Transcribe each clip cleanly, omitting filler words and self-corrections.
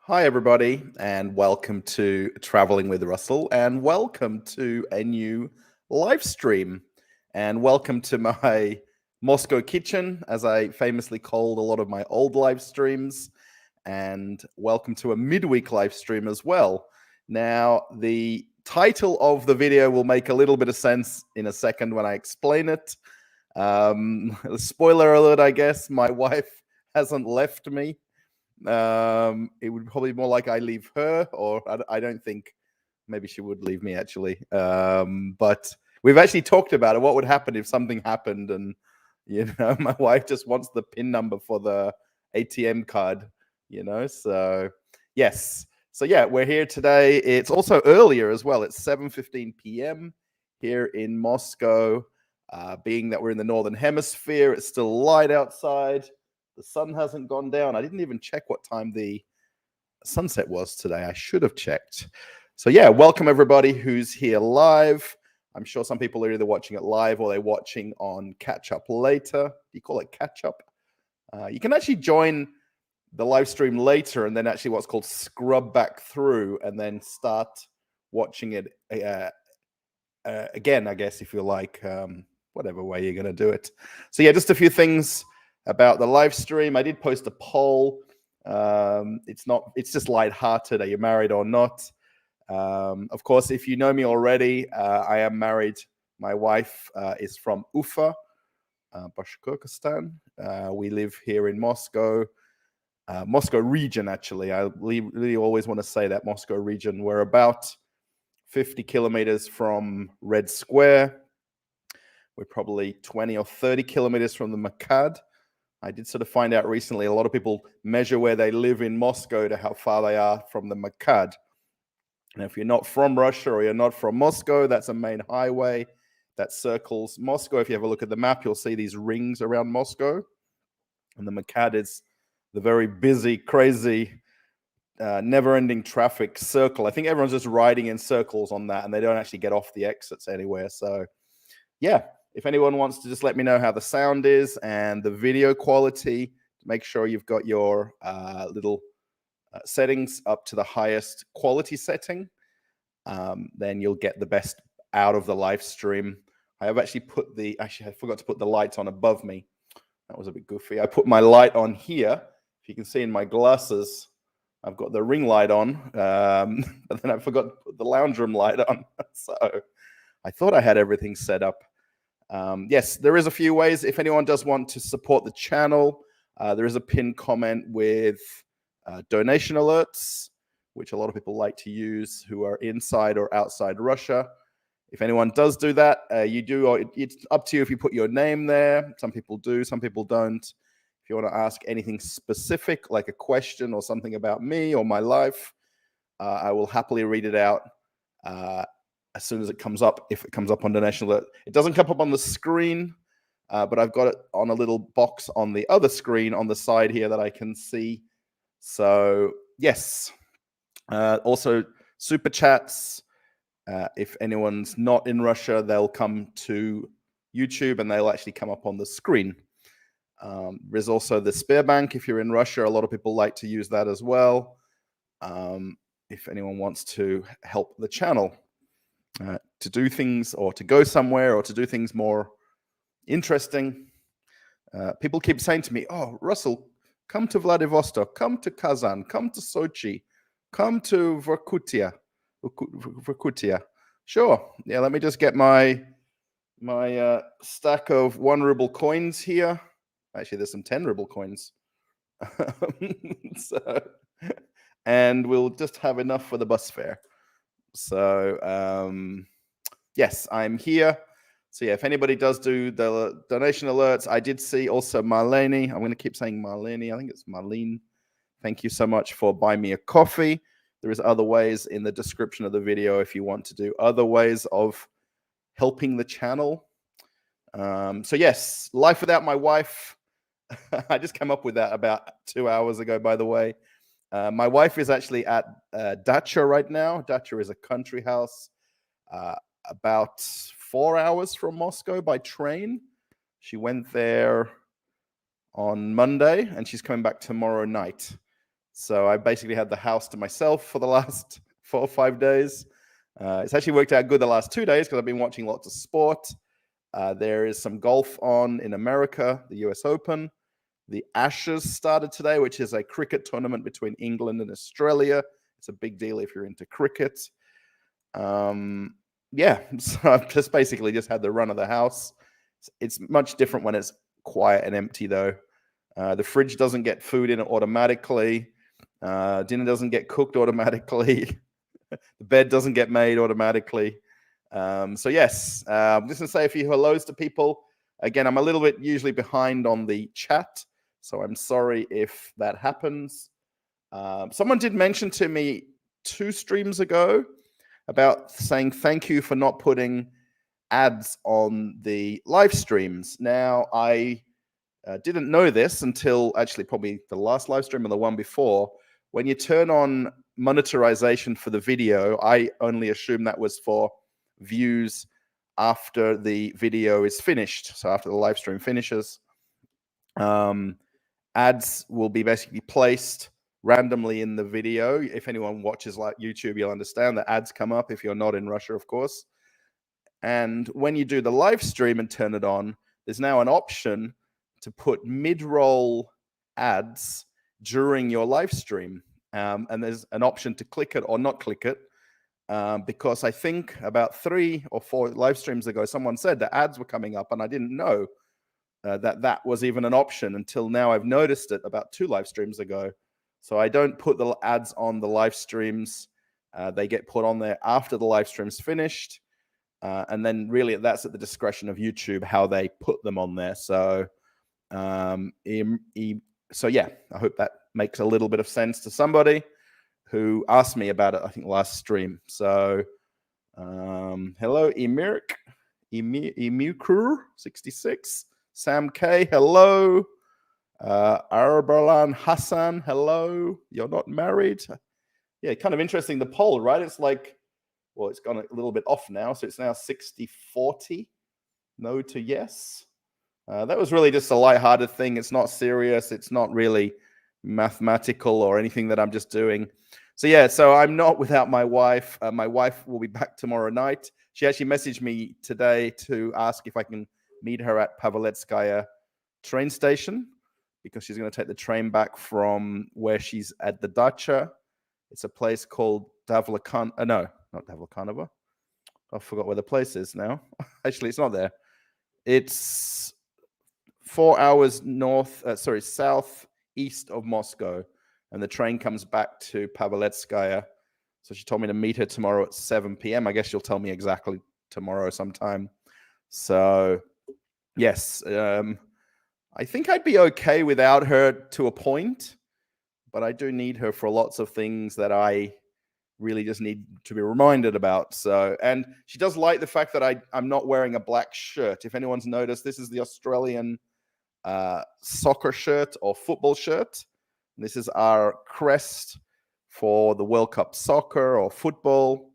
Hi, everybody, and welcome to Traveling with Russell, and welcome to a new live stream, and welcome to my Moscow kitchen, as I famously called a lot of my old live streams, and welcome to a midweek live stream as well. Now, the title of the video will make a little bit of sense in a second when I explain it. Spoiler alert, I guess, my wife hasn't left me. It would probably be more like I leave her, or I don't think maybe she would leave me actually. But we've actually talked about it. What would happen if something happened and my wife just wants the PIN number for the ATM card, So yes. So yeah, we're here today. It's also earlier as well. It's 7:15 p.m. here in Moscow. Being that we're in the Northern Hemisphere, it's still light outside. The sun hasn't gone down. I didn't even check what time the sunset was today. I should have checked. So yeah, welcome everybody who's here live. I'm sure some people are either watching it live or they're watching on catch up later. Do you call it catch up? You can actually join the live stream later and then actually what's called scrub back through and then start watching it again, I guess, if you like, whatever way you're going to do it. So yeah, just a few things about the live stream. I did post a poll. It's just lighthearted. Are you married or not? Of course, if you know me already, I am married. My wife is from Ufa, Bashkortostan. We live here in Moscow, Moscow region, actually. I really always want to say that Moscow region. We're about 50 kilometers from Red Square. We're probably 20 or 30 kilometers from the Makad. I did sort of find out recently a lot of people measure where they live in Moscow to how far they are from the Makad. And if you're not from Russia or you're not from Moscow, that's a main highway that circles Moscow. If you have a look at the map, you'll see these rings around Moscow. And the Makad is the very busy, crazy, never-ending traffic circle. I think everyone's just riding in circles on that, and they don't actually get off the exits anywhere. So, yeah. If anyone wants to just let me know how the sound is and the video quality, make sure you've got your little settings up to the highest quality setting. Then you'll get the best out of the live stream. I have actually I forgot to put the lights on above me. That was a bit goofy. I put my light on here. If you can see in my glasses, I've got the ring light on, but then I forgot to put the lounge room light on. So I thought I had everything set up. Yes, there is a few ways. If anyone does want to support the channel, there is a pinned comment with donation alerts, which a lot of people like to use who are inside or outside Russia. If anyone does do that, it's up to you if you put your name there. Some people do, some people don't. If you want to ask anything specific, like a question or something about me or my life, I will happily read it out as soon as it comes up, if it comes up on donation alert. It doesn't come up on the screen, but I've got it on a little box on the other screen on the side here that I can see. So yes, also super chats. If anyone's not in Russia, they'll come to YouTube and they'll actually come up on the screen. There's also the SberBank. If you're in Russia, a lot of people like to use that as well. If anyone wants to help the channel to do things or to go somewhere or to do things more interesting. People keep saying to me, oh, Russell, come to Vladivostok, come to Kazan, come to Sochi, come to Vorkutia. Sure. Yeah, let me just get my stack of 1 ruble coins here. Actually, there's some 10 ruble coins. And we'll just have enough for the bus fare. So, yes, I'm here. So yeah, if anybody does do the donation alerts, I did see also Marlene. I'm going to keep saying Marlene. I think it's Marlene. Thank you so much for buying me a coffee. There is other ways in the description of the video if you want to do other ways of helping the channel. So yes, life without my wife. I just came up with that about 2 hours ago, by the way. My wife is actually at Dacha right now. Dacha is a country house about 4 hours from Moscow by train. She went there on Monday and she's coming back tomorrow night. So I basically had the house to myself for the last 4 or 5 days. It's actually worked out good the last 2 days because I've been watching lots of sport. There is some golf on in America, the US Open. The Ashes started today, which is a cricket tournament between England and Australia. It's a big deal if you're into cricket. Yeah, so I've just basically just had the run of the house. It's much different when it's quiet and empty, though. The fridge doesn't get food in it automatically. Dinner doesn't get cooked automatically. The bed doesn't get made automatically. So yes, I'm just going to say a few hellos to people. Again, I'm a little bit usually behind on the chat, so I'm sorry if that happens. Someone did mention to me 2 streams ago about saying thank you for not putting ads on the live streams. Now, I didn't know this until actually probably the last live stream or the one before. When you turn on monetization for the video, I only assume that was for views after the video is finished. So after the live stream finishes, ads will be basically placed randomly in the video. If anyone watches like YouTube, you'll understand that ads come up if you're not in Russia, of course. And when you do the live stream and turn it on, there's now an option to put mid-roll ads during your live stream. And there's an option to click it or not click it. Because I think about 3 or 4 live streams ago, someone said that ads were coming up, and I didn't know that was even an option until now. I've noticed it about 2 live streams ago. So I don't put the ads on the live streams. They get put on there after the live stream's finished. And then really that's at the discretion of YouTube how they put them on there. So, so yeah, I hope that makes a little bit of sense to somebody who asked me about it, I think, last stream. So, hello, Emukru66, Sam K, hello. Arbalan Hassan, hello. You're not married? Yeah, kind of interesting, the poll, right? It's like, well, it's gone a little bit off now. So it's now 60-40, no to yes. That was really just a lighthearted thing. It's not serious. It's not really mathematical or anything that I'm just doing. So yeah, so I'm not without my wife. My wife will be back tomorrow night. She actually messaged me today to ask if I can meet her at Paveletskaya train station, because she's going to take the train back from where she's at the dacha. It's a place called Davlakan. No, not Davlakanova. I forgot where the place is now. Actually, it's not there. It's 4 hours southeast of Moscow, and the train comes back to Paveletskaya. So she told me to meet her tomorrow at 7 p.m. I guess she'll tell me exactly tomorrow sometime. So, yes, I think I'd be okay without her to a point, but I do need her for lots of things that I really just need to be reminded about. So, and she does like the fact that I'm not wearing a black shirt. If anyone's noticed, this is the Australian soccer shirt or football shirt. This is our crest for the World Cup soccer or football.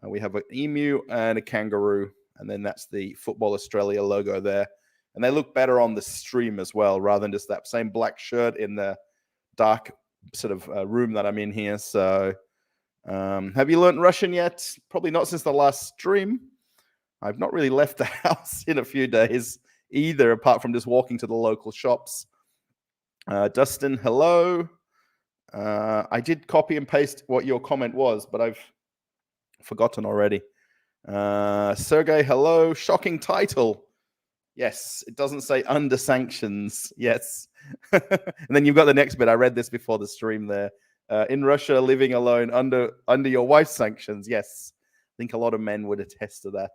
We have an emu and a kangaroo, and then that's the Football Australia logo there. And they look better on the stream as well, rather than just that same black shirt in the dark sort of room that I'm in here. So have you learned Russian yet? Probably not since the last stream. I've not really left the house in a few days either, apart from just walking to the local shops. Dustin, hello. I did copy and paste what your comment was, but I've forgotten already. Sergey, hello. Shocking title. Yes, it doesn't say under sanctions. Yes. And then you've got the next bit. I read this before the stream there. In Russia, living alone under your wife's sanctions. Yes. I think a lot of men would attest to that.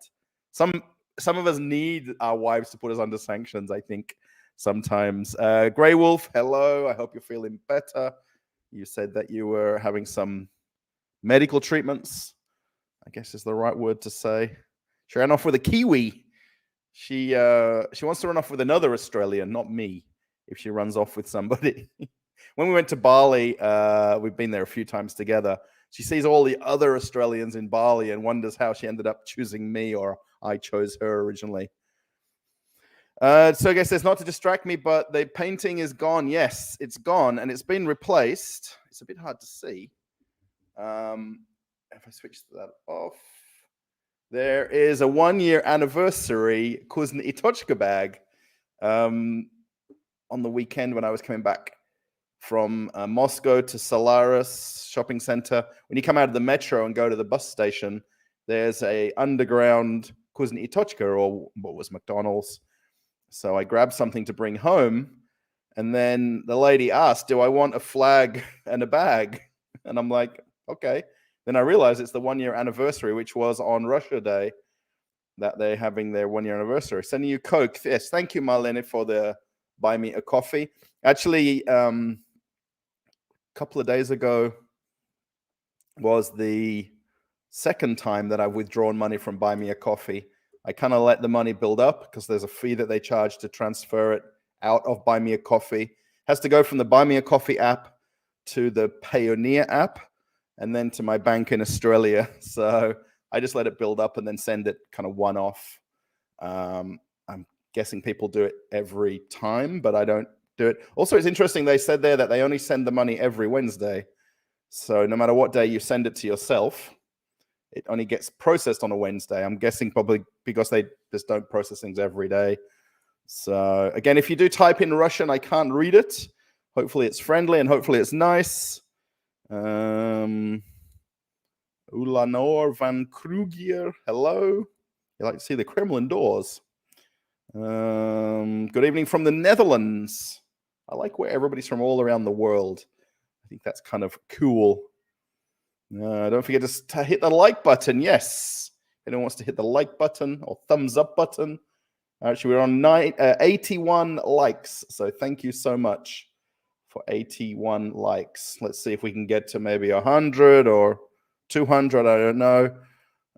Some of us need our wives to put us under sanctions, I think, sometimes. Grey Wolf, hello. I hope you're feeling better. You said that you were having some medical treatments, I guess is the right word to say. She ran off with a Kiwi. She wants to run off with another Australian, not me, if she runs off with somebody. When we went to Bali, we've been there a few times together. She sees all the other Australians in Bali and wonders how she ended up choosing me, or I chose her originally. So I guess it's not to distract me, but the painting is gone. Yes, it's gone, and it's been replaced. It's a bit hard to see. If I switch that off, there is a 1-year anniversary Kuzna Itochka bag on the weekend when I was coming back from Moscow to Solaris shopping center. When you come out of the metro and go to the bus station, there's a underground Kuzna Itochka, or what was McDonald's. So I grabbed something to bring home, and then the lady asked, "Do I want a flag and a bag?" And I'm like, "Okay." Then I realized it's the 1-year anniversary, which was on Russia Day, that they're having their 1-year anniversary. Sending you Coke. Yes, thank you, Marlene, for the buy me a coffee. Actually, a couple of days ago was the second time that I've withdrawn money from Buy Me a Coffee. I kind of let the money build up because there's a fee that they charge to transfer it out of Buy Me a Coffee. It has to go from the Buy Me a Coffee app to the Payoneer app and then to my bank in Australia. So I just let it build up and then send it kind of one off. I'm guessing people do it every time, but I don't do it. Also, it's interesting. They said there that they only send the money every Wednesday. So no matter what day you send it to yourself, it only gets processed on a Wednesday. I'm guessing probably because they just don't process things every day. So again, if you do type in Russian, I can't read it. Hopefully it's friendly and hopefully it's nice. Ulanor van Krugier, hello. You like to see the Kremlin doors. Good evening from the Netherlands. I like where everybody's from all around the world. I think that's kind of cool. Don't forget to hit the like button. Yes. If anyone wants to hit the like button or thumbs up button. Actually, we're on 81 likes. So thank you so much for 81 likes. Let's see if we can get to maybe 100 or 200. I don't know.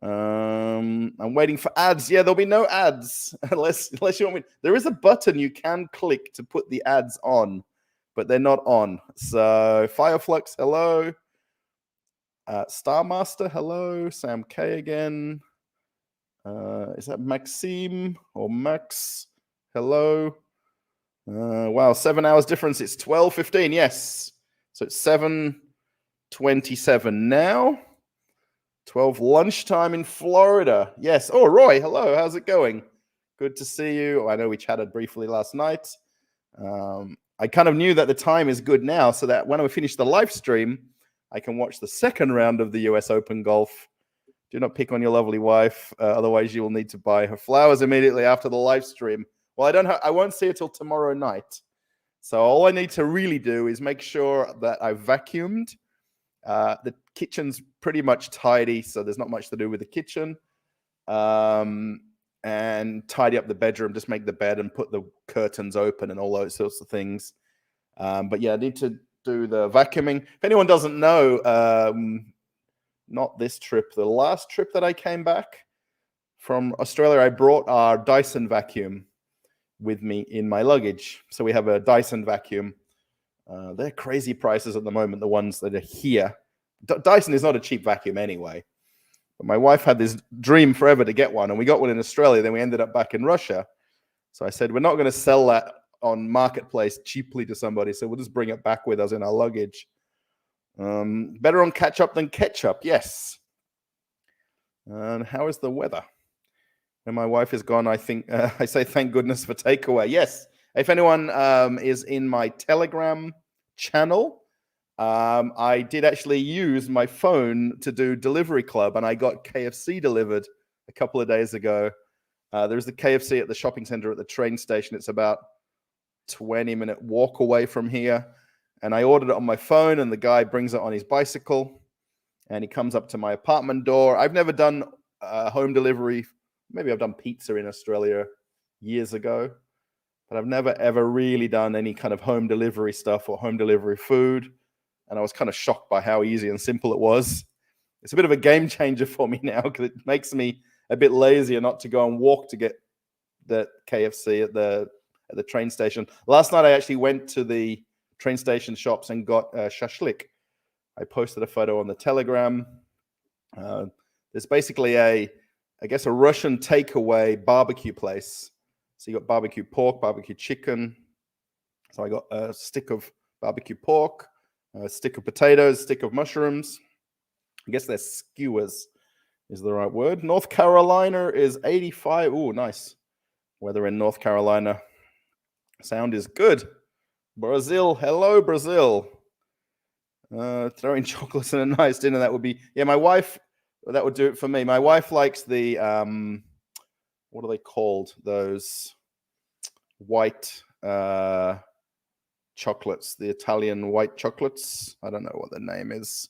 I'm waiting for ads. Yeah, there'll be no ads unless you want me. There is a button you can click to put the ads on, but they're not on. So Fireflux, hello. Starmaster, hello. Sam K again. Is that Maxime or Max? Hello. Wow, 7 hours difference. It's 12:15. Yes. So it's 7:27 now. 12 lunchtime in Florida. Yes. Oh, Roy, hello. How's it going? Good to see you. I know we chatted briefly last night. I kind of knew that the time is good now so that when I finish the live stream, I can watch the second round of the US Open Golf. Do not pick on your lovely wife. Otherwise, you will need to buy her flowers immediately after the live stream. Well, I won't see it till tomorrow night. So all I need to really do is make sure that I've vacuumed. The kitchen's pretty much tidy, so there's not much to do with the kitchen. And tidy up the bedroom, just make the bed and put the curtains open and all those sorts of things. But yeah, I need to do the vacuuming. If anyone doesn't know, not this trip, the last trip that I came back from Australia, I brought our Dyson vacuum with me in my luggage. So we have a Dyson vacuum. They're crazy prices at the moment, the ones that are here. Dyson is not a cheap vacuum anyway. But my wife had this dream forever to get one, and we got one in Australia. Then we ended up back in Russia. So I said, we're not going to sell that on Marketplace cheaply to somebody, so we'll just bring it back with us in our luggage. Better on catch up than ketchup, yes. And how is the weather? And my wife is gone. I think I say thank goodness for takeaway. Yes. If anyone is in my Telegram channel, I did actually use my phone to do Delivery Club, and I got KFC delivered a couple of days ago. There's the KFC at the shopping center at the train station. It's about 20-minute walk away from here. And I ordered it on my phone, and the guy brings it on his bicycle, and he comes up to my apartment door. I've never done home delivery. Maybe I've done pizza in Australia years ago, but I've never, ever really done any kind of home delivery stuff or home delivery food. And I was kind of shocked by how easy and simple it was. It's a bit of a game changer for me now because it makes me a bit lazier not to go and walk to get the KFC at the train station. Last night, I actually went to the train station shops and got shashlik. I posted a photo on the Telegram. There's basically a Russian takeaway barbecue place. So you got barbecue pork, barbecue chicken. So I got a stick of barbecue pork, a stick of potatoes, stick of mushrooms. I guess they're skewers is the right word. North Carolina is 85. Oh, nice weather in North Carolina. Sound is good. Brazil, hello, Brazil. Throwing chocolates and a nice dinner, that would be, yeah, my wife, that would do it for me. My wife likes the, what are they called? Those white chocolates, the Italian white chocolates. I don't know what the name is.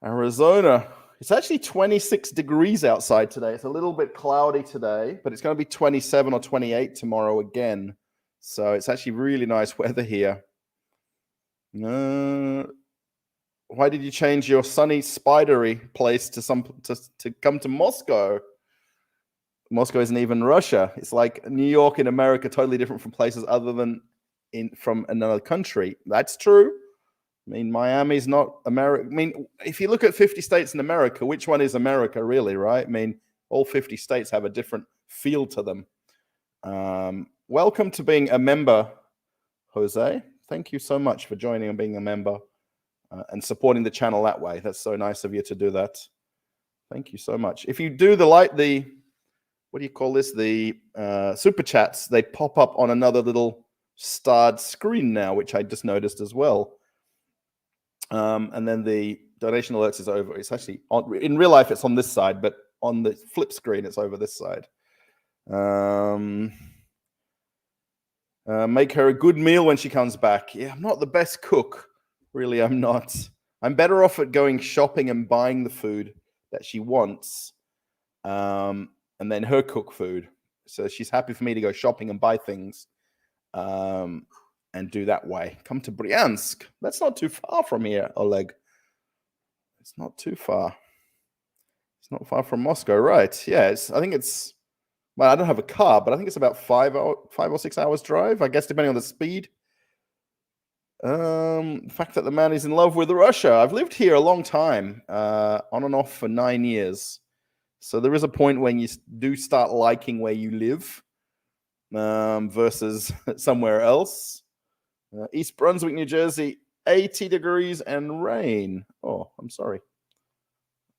Arizona. It's actually 26 degrees outside today. It's a little bit cloudy today, but it's going to be 27 or 28 tomorrow again. So it's actually really nice weather here. Why did you change your sunny spidery place to come to Moscow? Moscow isn't even Russia. It's like New York in America, totally different from places other than from another country. That's true. I mean, Miami's not America. I mean, if you look at 50 states in America, which one is America really, right? I mean, all 50 states have a different feel to them. Welcome to being a member, Jose. Thank you so much for joining and being a member and supporting the channel that way. That's so nice of you to do that. Thank you so much. If you do what do you call this? The super chats, they pop up on another little starred screen now, which I just noticed as well. And then the donation alerts is over. It's actually in real life, it's on this side, but on the flip screen, it's over this side. Make her a good meal when she comes back. Yeah, I'm not the best cook. Really, I'm not. I'm better off at going shopping and buying the food that she wants, and then her cook food. So she's happy for me to go shopping and buy things. And do that way. Come to Bryansk. That's not too far from here, Oleg. It's not too far. It's not far from Moscow, right? Yeah, I think it's, well, I don't have a car, but I think it's about 5 or 6 hours drive, I guess, depending on the speed. The fact that the man is in love with Russia. I've lived here a long time, on and off for 9 years. So there is a point when you do start liking where you live versus somewhere else. East Brunswick, New Jersey, 80 degrees and rain. Oh, I'm sorry.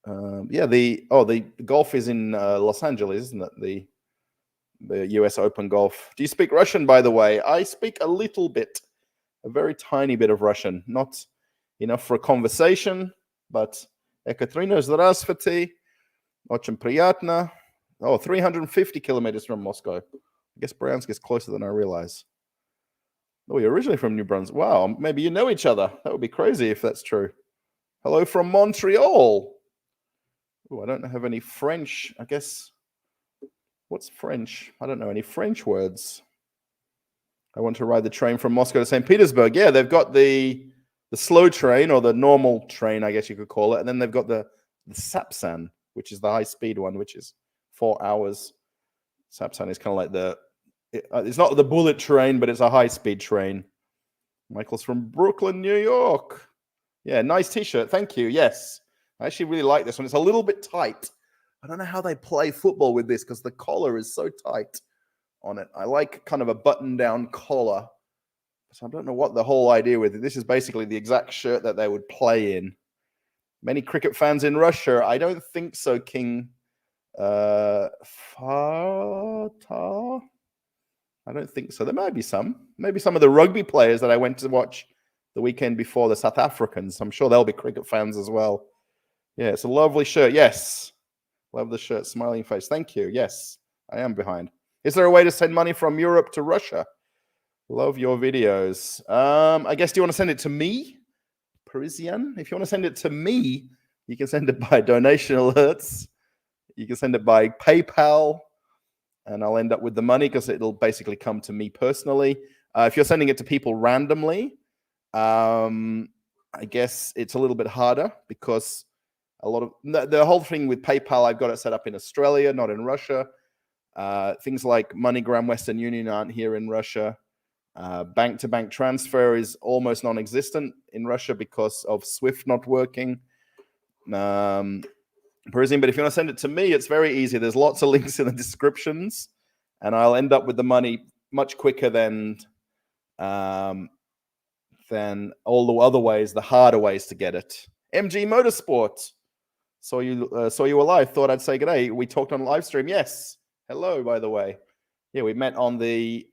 Yeah, the golf is in Los Angeles, isn't it? The US Open golf. Do you speak Russian, by the way? I speak a little bit, a very tiny bit of Russian. Not enough for a conversation, but Ekaterina, здравствуйте. Очень приятно. Oh, 350 kilometers from Moscow. I guess Bryansk is closer than I realize. Oh, you're originally from New Brunswick. Wow, maybe you know each other. That would be crazy if that's true. Hello from Montreal. Oh, I don't have any French. I guess, what's French? I don't know any French words. I want to ride the train from Moscow to St. Petersburg. Yeah, they've got the slow train, or the normal train, I guess you could call it. And then they've got the Sapsan, which is the high-speed one, which is 4 hours. Sapsan is kind of like it's not the bullet train, but it's a high-speed train. Michael's from Brooklyn, New York. Yeah, nice T-shirt. Thank you. Yes, I actually really like this one. It's a little bit tight. I don't know how they play football with this because the collar is so tight on it. I like kind of a button-down collar. So I don't know what the whole idea with it. This is basically the exact shirt that they would play in. Many cricket fans in Russia? I don't think so, King. Fata? I don't think so. There might be some. Maybe some of the rugby players that I went to watch the weekend before, the South Africans. I'm sure they'll be cricket fans as well. Yeah, it's a lovely shirt. Yes. Love the shirt. Smiling face. Thank you. Yes, I am behind. Is there a way to send money from Europe to Russia? Love your videos. I guess, do you want to send it to me? Parisian? If you want to send it to me, you can send it by donation alerts. You can send it by PayPal. And I'll end up with the money because it'll basically come to me personally. If you're sending it to people randomly, I guess it's a little bit harder because a lot of the whole thing with PayPal, I've got it set up in Australia, not in Russia. Things like MoneyGram, Western Union aren't here in Russia. Bank-to-bank transfer is almost non-existent in Russia because of SWIFT not working. Parisian, but if you want to send it to me, it's very easy. There's lots of links in the descriptions, and I'll end up with the money much quicker than all the other ways, the harder ways to get it. MG Motorsport. Saw you were live. Thought I'd say good day. We talked on live stream. Yes. Hello, by the way. Yeah, we met on the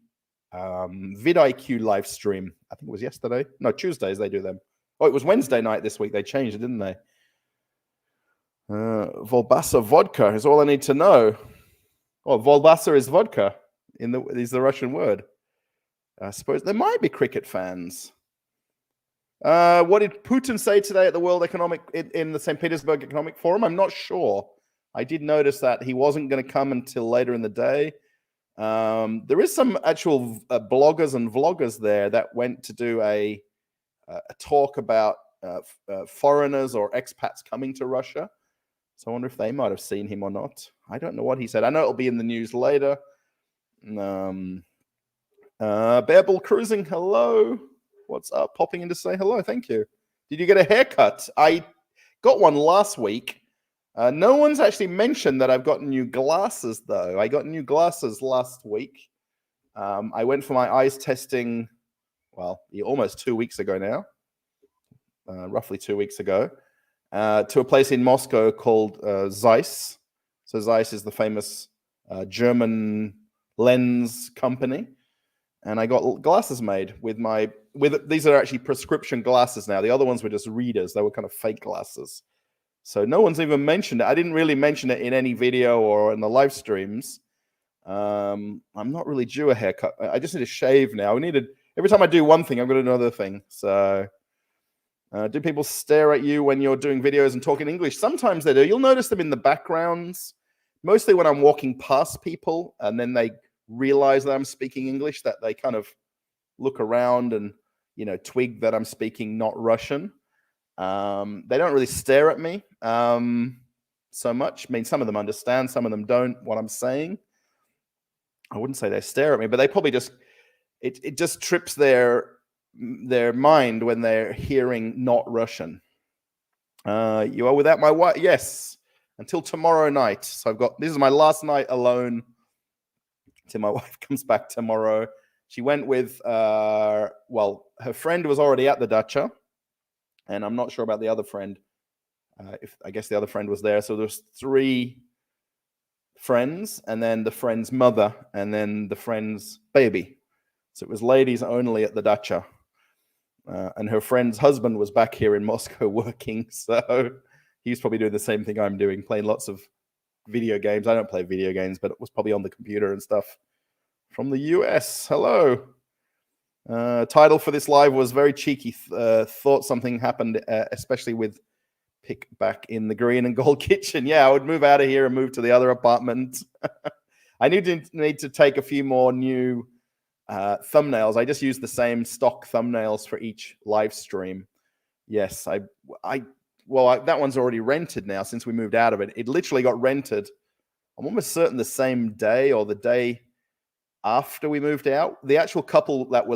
vidIQ live stream. I think it was yesterday. No, Tuesdays they do them. Oh, it was Wednesday night this week. They changed it, didn't they? Volbasa vodka is all I need to know. Oh, Volbasa is vodka. Is the Russian word. I suppose there might be cricket fans. What did Putin say today at the World Economic in the St. Petersburg Economic Forum? I'm not sure. I did notice that he wasn't going to come until later in the day. There is some actual bloggers and vloggers there that went to do a talk about foreigners or expats coming to Russia. So I wonder if they might have seen him or not. I don't know what he said. I know it'll be in the news later. Bearbull Cruising, hello. What's up? Popping in to say hello. Thank you. Did you get a haircut? I got one last week. No one's actually mentioned that I've got new glasses, though. I got new glasses last week. I went for my eyes testing, well, almost 2 weeks ago now, roughly 2 weeks ago, to a place in Moscow called Zeiss. So Zeiss is the famous German lens company. And I got glasses made with these are actually prescription glasses now. The other ones were just readers. They were kind of fake glasses. So no one's even mentioned it. I didn't really mention it in any video or in the live streams. I'm not really due a haircut. I just need to shave now. Every time I do one thing, I'm going to do another thing. So do people stare at you when you're doing videos and talking English? Sometimes they do. You'll notice them in the backgrounds, mostly when I'm walking past people and then they realize that I'm speaking English, that they kind of look around and, twig that I'm speaking not Russian. They don't really stare at me so much. I mean, some of them understand, some of them don't what I'm saying. I wouldn't say they stare at me, but they probably just, it just trips their mind when they're hearing not Russian. You are without my wife? Yes, until tomorrow night. So this is my last night alone till my wife comes back tomorrow. She went with, her friend was already at the dacha, and I'm not sure about the other friend. I guess the other friend was there. So there's 3 friends, and then the friend's mother, and then the friend's baby. So it was ladies only at the dacha. And her friend's husband was back here in Moscow working. So he's probably doing the same thing I'm doing, playing lots of video games. I don't play video games, but it was probably on the computer and stuff. From the US, hello. Title for this live was very cheeky. Thought something happened, especially with Pick back in the green and gold kitchen. Yeah, I would move out of here and move to the other apartment. I need to take a few more new thumbnails. I just use the same stock thumbnails for each live stream. Yes, that one's already rented now since we moved out of it. It literally got rented, I'm almost certain, the same day or the day after we moved out. The actual couple that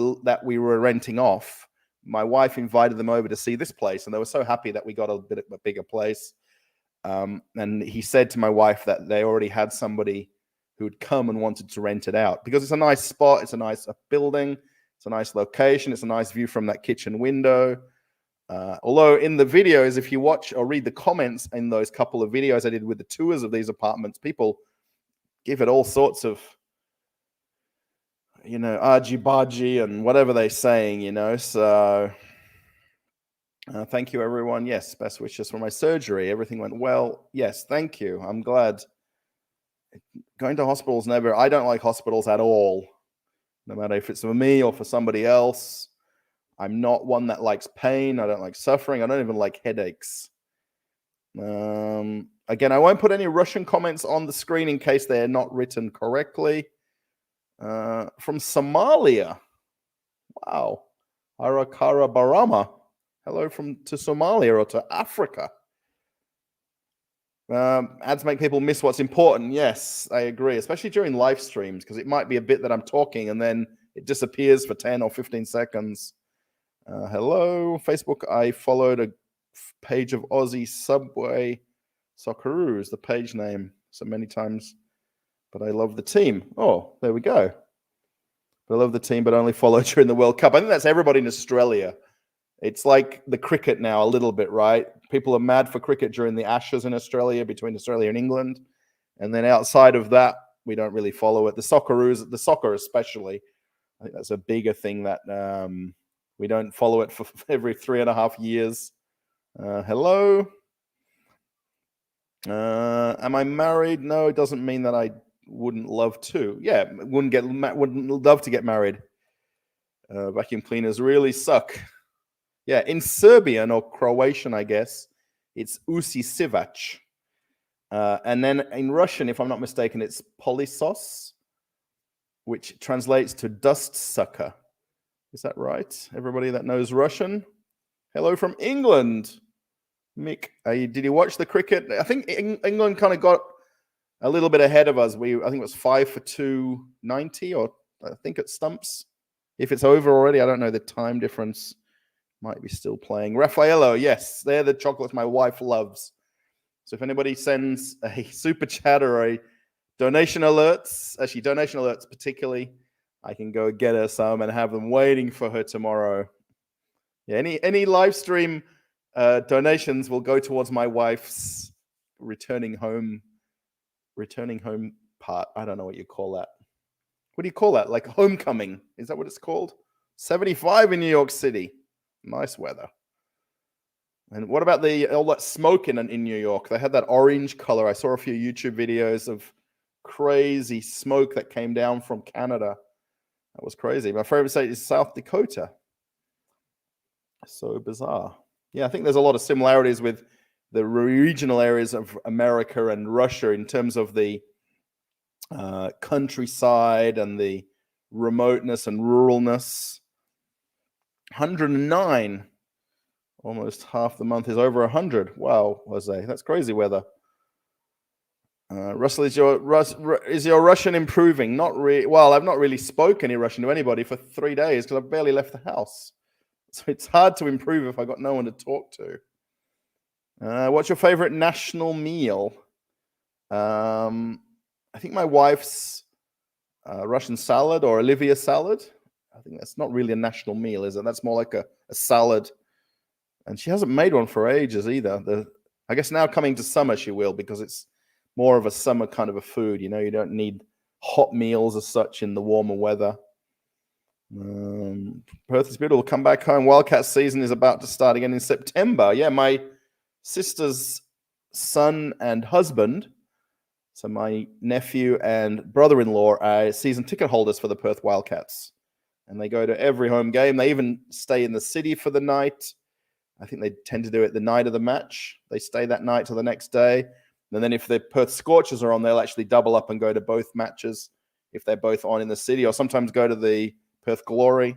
we were renting off, my wife invited them over to see this place, and they were so happy that we got a bit of a bigger place. And he said to my wife that they already had somebody who'd come and wanted to rent it out because it's a nice spot, it's a nice building, it's a nice location, it's a nice view from that kitchen window. Although in the videos, if you watch or read the comments in those couple of videos I did with the tours of these apartments, people give it all sorts of, argy-bargy and whatever they're saying, so thank you, everyone. Yes, best wishes for my surgery. Everything went well. Yes, thank you. I'm glad. Going to hospitals I don't like hospitals at all, no matter if it's for me or for somebody else. I'm not one that likes pain. I don't like suffering. I don't even like headaches. Again, I won't put any Russian comments on the screen in case they're not written correctly. From Somalia. Wow. Arakara Barama. Hello to Somalia or to Africa. Ads make people miss what's important. Yes, I agree, especially during live streams, because it might be a bit that I'm talking and then it disappears for 10 or 15 seconds. Hello, Facebook. I followed a page of Aussie Subway Socceroos, the page name, so many times. but I love the team. Oh, there we go. I love the team, but only follow during the World Cup. I think that's everybody in Australia. It's like the cricket now a little bit, right? People are mad for cricket during the Ashes in Australia, between Australia and England. And then outside of that, we don't really follow it. The soccer especially, I think that's a bigger thing that we don't follow it for every 3.5 years. Hello? Am I married? No, it doesn't mean that I wouldn't love to. Yeah, wouldn't love to get married. Vacuum cleaners really suck. Yeah, in Serbian or Croatian, I guess, it's usisivac. And then in Russian, if I'm not mistaken, it's polisos, which translates to dust sucker. Is that right? Everybody that knows Russian? Hello from England. Mick, did you watch the cricket? I think England kind of got a little bit ahead of us. I think it was 5 for 290, or I think at stumps. If it's over already, I don't know the time difference. Might be still playing. Raffaello, yes, they're the chocolates my wife loves. So if anybody sends a super chat or a donation alerts, actually donation alerts particularly, I can go get her some and have them waiting for her tomorrow. Yeah, any live stream donations will go towards my wife's returning home part. I don't know what you call that. What do you call that? Like homecoming? Is that what it's called? 75 in New York City. Nice weather. And what about all that smoke in New York? They had that orange color. I saw a few YouTube videos of crazy smoke that came down from Canada. That was crazy. My favorite state is South Dakota. So bizarre. Yeah, I think there's a lot of similarities with the regional areas of America and Russia in terms of the countryside and the remoteness and ruralness. 109. Almost half the month is over 100. Wow, Jose, that's crazy weather. Russell, is your Russian improving? Not really. Well, I've not really spoken any Russian to anybody for 3 days because I've barely left the house. So it's hard to improve if I got no one to talk to. What's your favorite national meal? I think my wife's Russian salad or Olivia salad. I think that's not really a national meal, is it? That's more like a salad. And she hasn't made one for ages either. I guess now coming to summer she will, because it's more of a summer kind of a food. You know, you don't need hot meals as such in the warmer weather. Perth is beautiful. Come back home. Wildcat season is about to start again in September. Yeah, my sister's son and husband, so my nephew and brother-in-law, are season ticket holders for the Perth Wildcats. And they go to every home game. They even stay in the city for the night. I think they tend to do it the night of the match. They stay that night till the next day. And then if the Perth Scorchers are on, they'll actually double up and go to both matches if they're both on in the city, or sometimes go to the Perth Glory.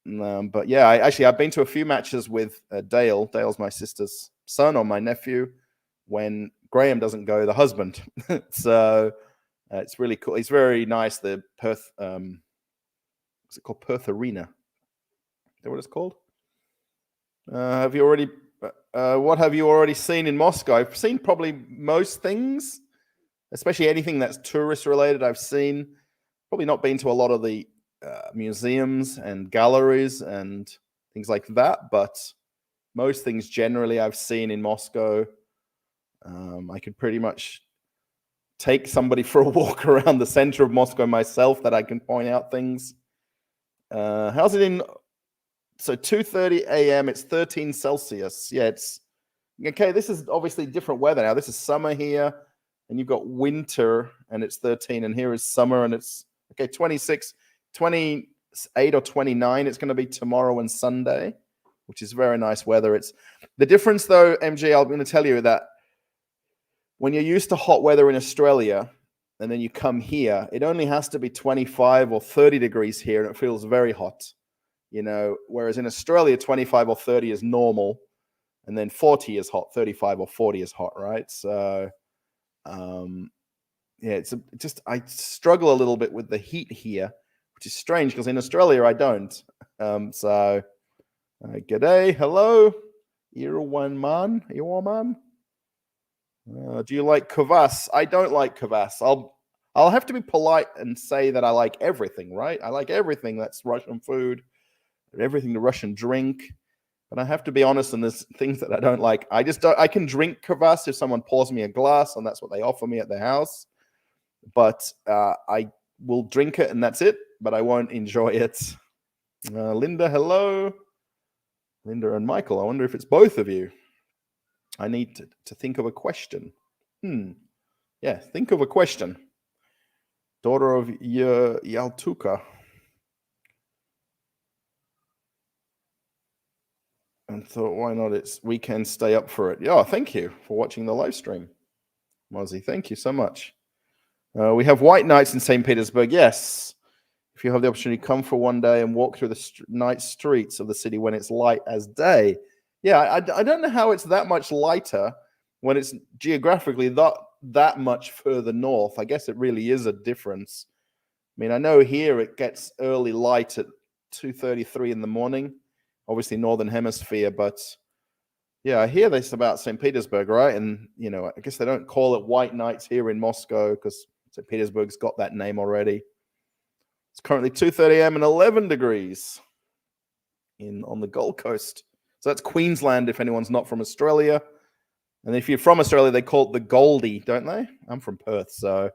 But yeah, I've been to a few matches with Dale. Dale's my sister's son, or my nephew, when Graham doesn't go, the husband. So it's really cool. It's very nice. The Perth, what's it called? Perth Arena. Is that what it's called? Have you already? What have you already seen in Moscow? I've seen probably most things, especially anything that's tourist related. I've seen. Probably not been to a lot of the museums and galleries and things like that, but most things generally I've seen in Moscow. I could pretty much take somebody for a walk around the center of Moscow myself, that I can point out things. How's it in? So 2:30 a.m. It's 13 Celsius. Yeah, it's okay. This is obviously different weather now. This is summer here, and you've got winter, and it's 13, and here is summer, and it's okay. 26, 28 or 29. It's going to be tomorrow and Sunday, which is very nice weather. It's the difference, though, MG. I'm going to tell you that when you're used to hot weather in Australia, and then you come here, it only has to be 25 or 30 degrees here, and it feels very hot. You know, whereas in Australia, 25 or 30 is normal, and then 40 is hot, 35 or 40 is hot, right? So, yeah, I struggle a little bit with the heat here, which is strange because in Australia I don't. G'day, hello, Irwan man. Do you like kvass? I don't like kvass. I'll have to be polite and say that I like everything, right? I like everything that's Russian food, everything the Russian drink. But I have to be honest, and there's things that I don't like. I just don't. I can drink kvass if someone pours me a glass, and that's what they offer me at their house. But I will drink it, and that's it. But I won't enjoy it. Linda, hello. Linda and Michael. I wonder if it's both of you. I need to think of a question. Yeah, think of a question. Daughter of Yaltuka. And thought, why not? It's weekend, stay up for it. Yeah, thank you for watching the live stream. Mozzie, thank you so much. We have white nights in St. Petersburg. Yes. If you have the opportunity, come for one day and walk through the night streets of the city when it's light as day. Yeah, I don't know how it's that much lighter when it's geographically that much further north. I guess it really is a difference. I mean, I know here it gets early light at 2:33 in the morning, obviously northern hemisphere, but yeah, I hear this about St. Petersburg, right? And, you know, I guess they don't call it white nights here in Moscow because St. Petersburg's got that name already. It's currently 2:30 a.m. and 11 degrees on the Gold Coast. So that's Queensland if anyone's not from Australia. And if you're from Australia, they call it the Goldie, don't they? I'm from Perth, so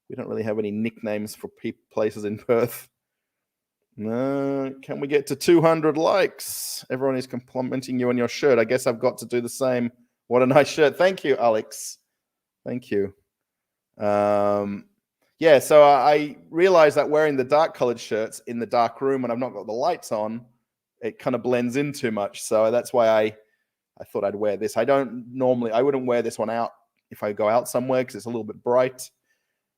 we don't really have any nicknames for places in Perth. Can we get to 200 likes? Everyone is complimenting you on your shirt. I guess I've got to do the same. What a nice shirt. Thank you, Alex. Thank you. Yeah, so I realized that wearing the dark colored shirts in the dark room when I've not got the lights on, it kind of blends in too much. So that's why I thought I'd wear this. I wouldn't wear this one out if I go out somewhere because it's a little bit bright.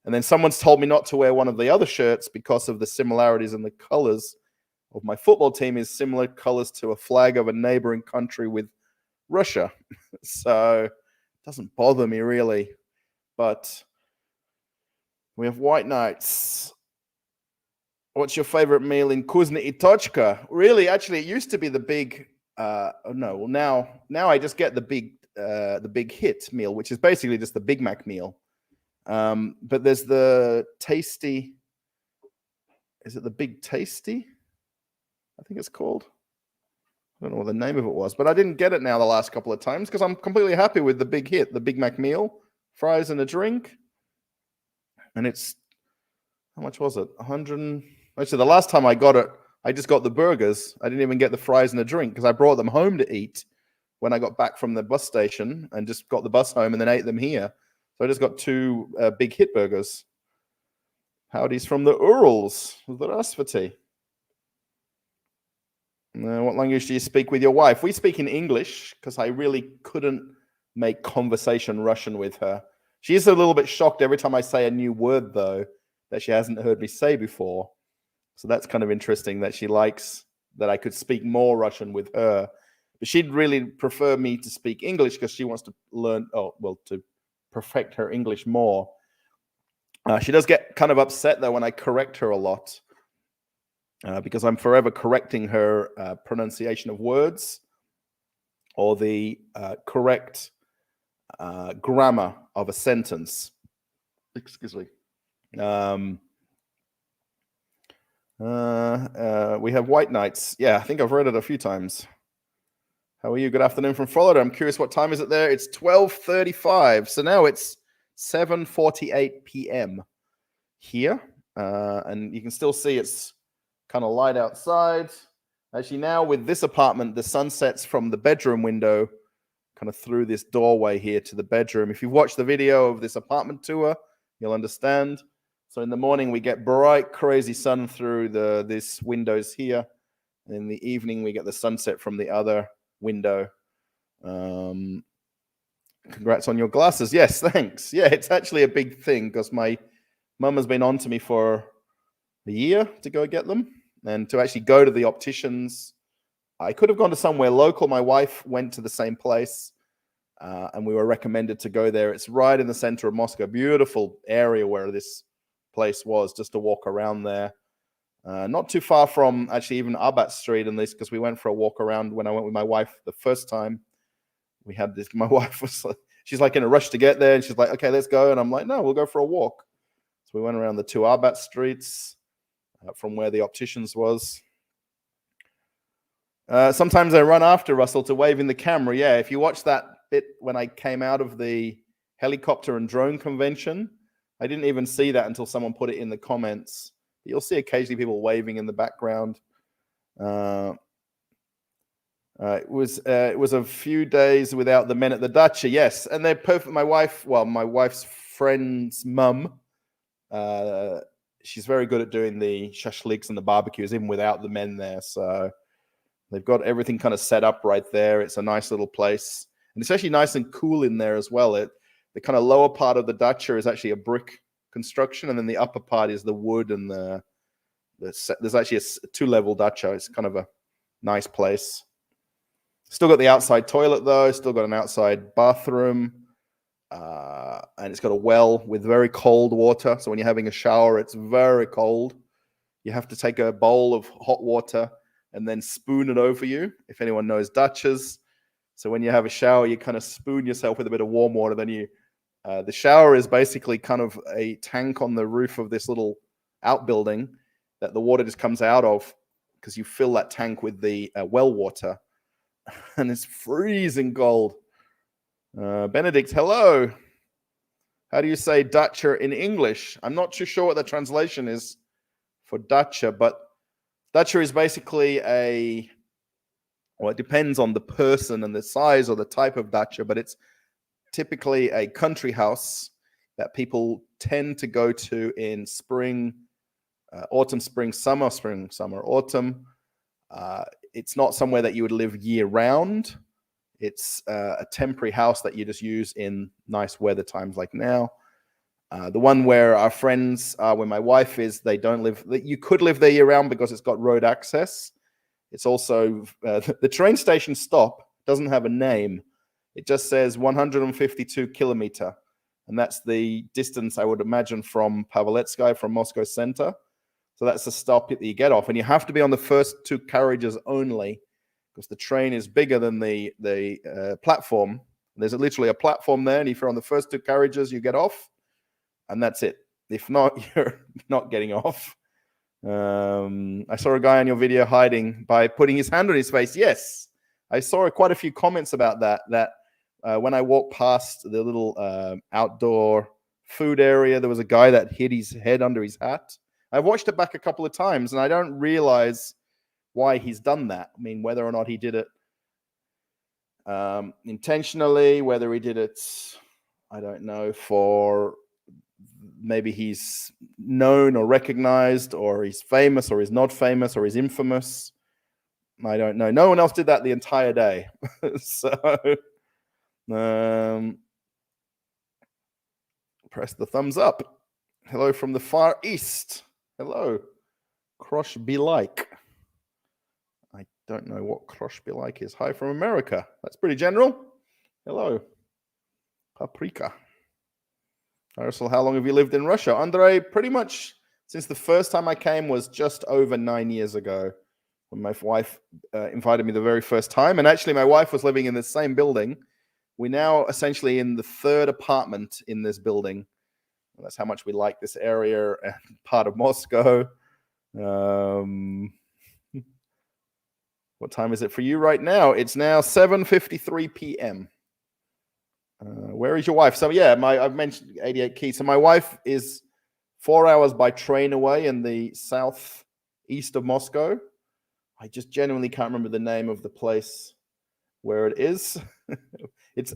And then someone's told me not to wear one of the other shirts because of the similarities in the colors of my football team is similar colors to a flag of a neighboring country with Russia. So it doesn't bother me really. But we have white nights. What's your favorite meal in Kuznetsy Tochka? Really, actually, it used to be the big. Now I just get the big hit meal, which is basically just the Big Mac meal. But there's the tasty. Is it the Big Tasty? I think it's called. I don't know what the name of it was, but I didn't get it now the last couple of times because I'm completely happy with the big hit, the Big Mac meal, fries and a drink. And it's, how much was it? 100. Actually, the last time I got it, I just got the burgers. I didn't even get the fries and a drink because I brought them home to eat when I got back from the bus station and just got the bus home and then ate them here. So I just got two big hit burgers. Howdy's from the Urals. Здравствуйте. What language do you speak with your wife? We speak in English because I really couldn't make conversation Russian with her. She is a little bit shocked every time I say a new word, though, that she hasn't heard me say before. So that's kind of interesting that she likes that I could speak more Russian with her. But she'd really prefer me to speak English because she wants to learn, to perfect her English more. She does get kind of upset, though, when I correct her a lot. Because I'm forever correcting her pronunciation of words or the correct grammar of a sentence. Excuse me. We have white nights. Yeah, I think I've read it a few times. How are you? Good afternoon from Florida. I'm curious, what time is it there? It's 12:35. So now it's 7:48 p.m. here. And you can still see it's kind of light outside. Actually, now with this apartment, the sun sets from the bedroom window, kind of through this doorway here to the bedroom. If you've watched the video of this apartment tour, you'll understand. So in the morning, we get bright, crazy sun through these windows here. And in the evening, we get the sunset from the other window. Congrats on your glasses. Yes, thanks. Yeah, it's actually a big thing because my mum has been on to me for a year to go get them and to actually go to the opticians. I could have gone to somewhere local. My wife went to the same place and we were recommended to go there. It's right in the center of Moscow. Beautiful area where this place was, just to walk around there. Not too far from actually even Arbat Street and this, because we went for a walk around when I went with my wife the first time. We had this, my wife was like, she's like in a rush to get there and she's like, okay, let's go. And I'm like, no, we'll go for a walk. So we went around the two Arbat streets from where the opticians was. Sometimes I run after Russell to wave in the camera. Yeah, if you watch that bit when I came out of the helicopter and drone convention, I didn't even see that until someone put it in the comments. You'll see occasionally people waving in the background. It was a few days without the men at the dacha. Yes, and they're perfect. My wife's friend's mum, she's very good at doing the shashliks and the barbecues, even without the men there. So they've got everything kind of set up right there. It's a nice little place, and it's actually nice and cool in there as well. The kind of lower part of the dacha is actually a brick construction, and then the upper part is the wood and there's actually a two-level dacha. It's kind of a nice place. Still got the outside toilet though. Still got an outside bathroom, and it's got a well with very cold water. So when you're having a shower, it's very cold. You have to take a bowl of hot water and then spoon it over you. If anyone knows dachas, so when you have a shower, you kind of spoon yourself with a bit of warm water. Then the shower is basically kind of a tank on the roof of this little outbuilding that the water just comes out of, because you fill that tank with the well water, and it's freezing cold. Benedict, hello. How do you say dacha in English? I'm not too sure what the translation is for dacha, but dacha is basically it depends on the person and the size or the type of dacha, but it's typically a country house that people tend to go to in spring, autumn, spring, summer, autumn. It's not somewhere that you would live year round. It's a temporary house that you just use in nice weather times like now. The one where our friends are, where my wife is, they don't live. You could live there year round because it's got road access. It's also the train station stop doesn't have a name. It just says 152 kilometer, and that's the distance I would imagine from Paveletskaya, from Moscow center. So that's the stop that you get off, and you have to be on the first two carriages only, because the train is bigger than the platform. There's literally a platform there, and if you're on the first two carriages, you get off, and that's it. If not, you're not getting off. I saw a guy on your video hiding by putting his hand on his face. Yes, I saw quite a few comments about that. When I walked past the little outdoor food area, there was a guy that hid his head under his hat. I've watched it back a couple of times, and I don't realize why he's done that. I mean, whether or not he did it intentionally, whether he did it, I don't know, for maybe he's known or recognized, or he's famous, or he's not famous, or he's infamous. I don't know. No one else did that the entire day. So press the thumbs up. Hello from the Far East. Hello. Krosh be like. I don't know what Krosh be like is. Hi from America. That's pretty general. Hello. Paprika. Ursula, how long have you lived in Russia? Andrei, pretty much since the first time I came was just over 9 years ago, when my wife invited me the very first time. And actually, my wife was living in the same building. We're now essentially in the third apartment in this building. That's how much we like this area and part of Moscow. What time is it for you right now? It's now 7:53 p.m. Where is your wife? So yeah, I've mentioned 88 Key. So my wife is 4 hours by train away in the southeast of Moscow. I just genuinely can't remember the name of the place where it is. It's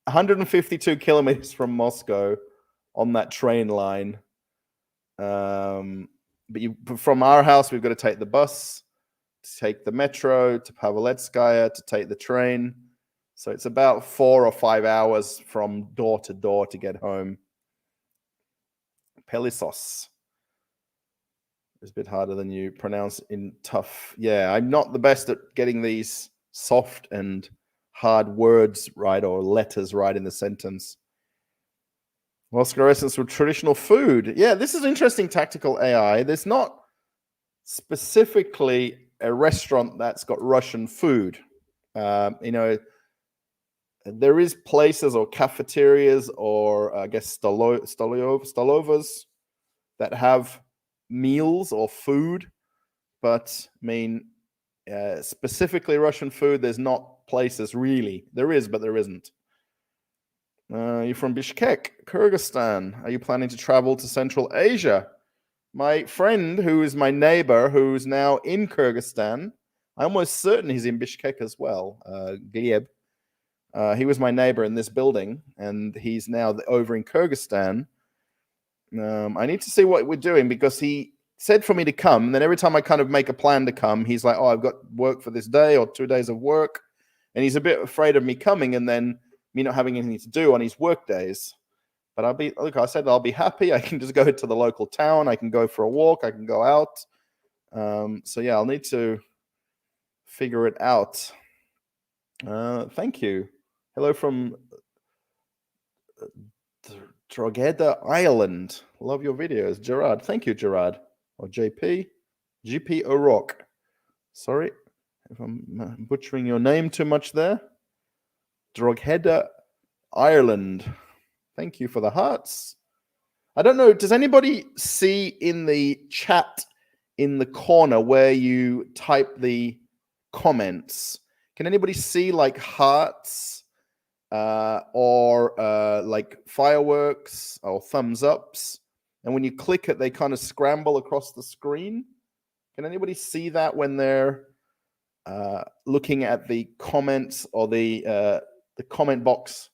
152 kilometers from Moscow on that train line. But from our house, we've got to take the bus, to take the metro to Paveletskaya, to take the train. So it's about 4 or 5 hours from door to door to get home. Pelisos. It's a bit harder than you pronounce in tough. Yeah, I'm not the best at getting these soft and hard words right, or letters right in the sentence. Moscow essence with traditional food. Yeah, this is interesting tactical AI. There's not specifically a restaurant that's got Russian food. There is places or cafeterias or I guess stolovas that have meals or food, but I mean, specifically Russian food, there's not places really. There is, but there isn't. You're from Bishkek, Kyrgyzstan. Are you planning to travel to Central Asia? My friend, who is my neighbor, who's now in Kyrgyzstan, I'm almost certain he's in Bishkek as well, Gleb. He was my neighbor in this building, and he's now over in Kyrgyzstan. I need to see what we're doing, because he said for me to come. And then every time I kind of make a plan to come, he's like, oh, I've got work for this day or 2 days of work. And he's a bit afraid of me coming and then me not having anything to do on his work days. But I said I'll be happy. I can just go to the local town. I can go for a walk. I can go out. So yeah, I'll need to figure it out. Thank you. Hello from Drogheda, Ireland. Love your videos. Gerard. Thank you, Gerard. Or JP. GP O'Rourke. Sorry if I'm butchering your name too much there. Drogheda, Ireland. Thank you for the hearts. I don't know, does anybody see in the chat in the corner where you type the comments? Can anybody see like hearts or like fireworks or thumbs ups? And when you click it, they kind of scramble across the screen. Can anybody see that when they're looking at the comments or the comment box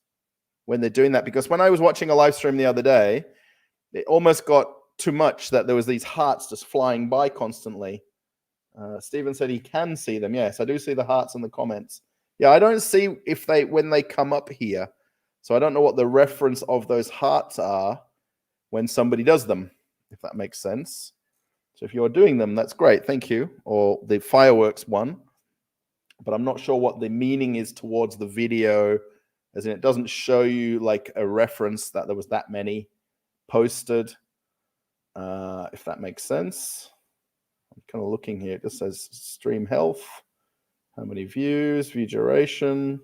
when they're doing that? Because when I was watching a live stream the other day, it almost got too much that there was these hearts just flying by constantly. Stephen said he can see them. Yes, I do see the hearts in the comments. Yeah, I don't see when they come up here. So I don't know what the reference of those hearts are when somebody does them, if that makes sense. So if you're doing them, that's great. Thank you. Or the fireworks one. But I'm not sure what the meaning is towards the video, as in it doesn't show you like a reference that there was that many posted, if that makes sense. I'm kind of looking here. It just says stream health, how many views, view duration.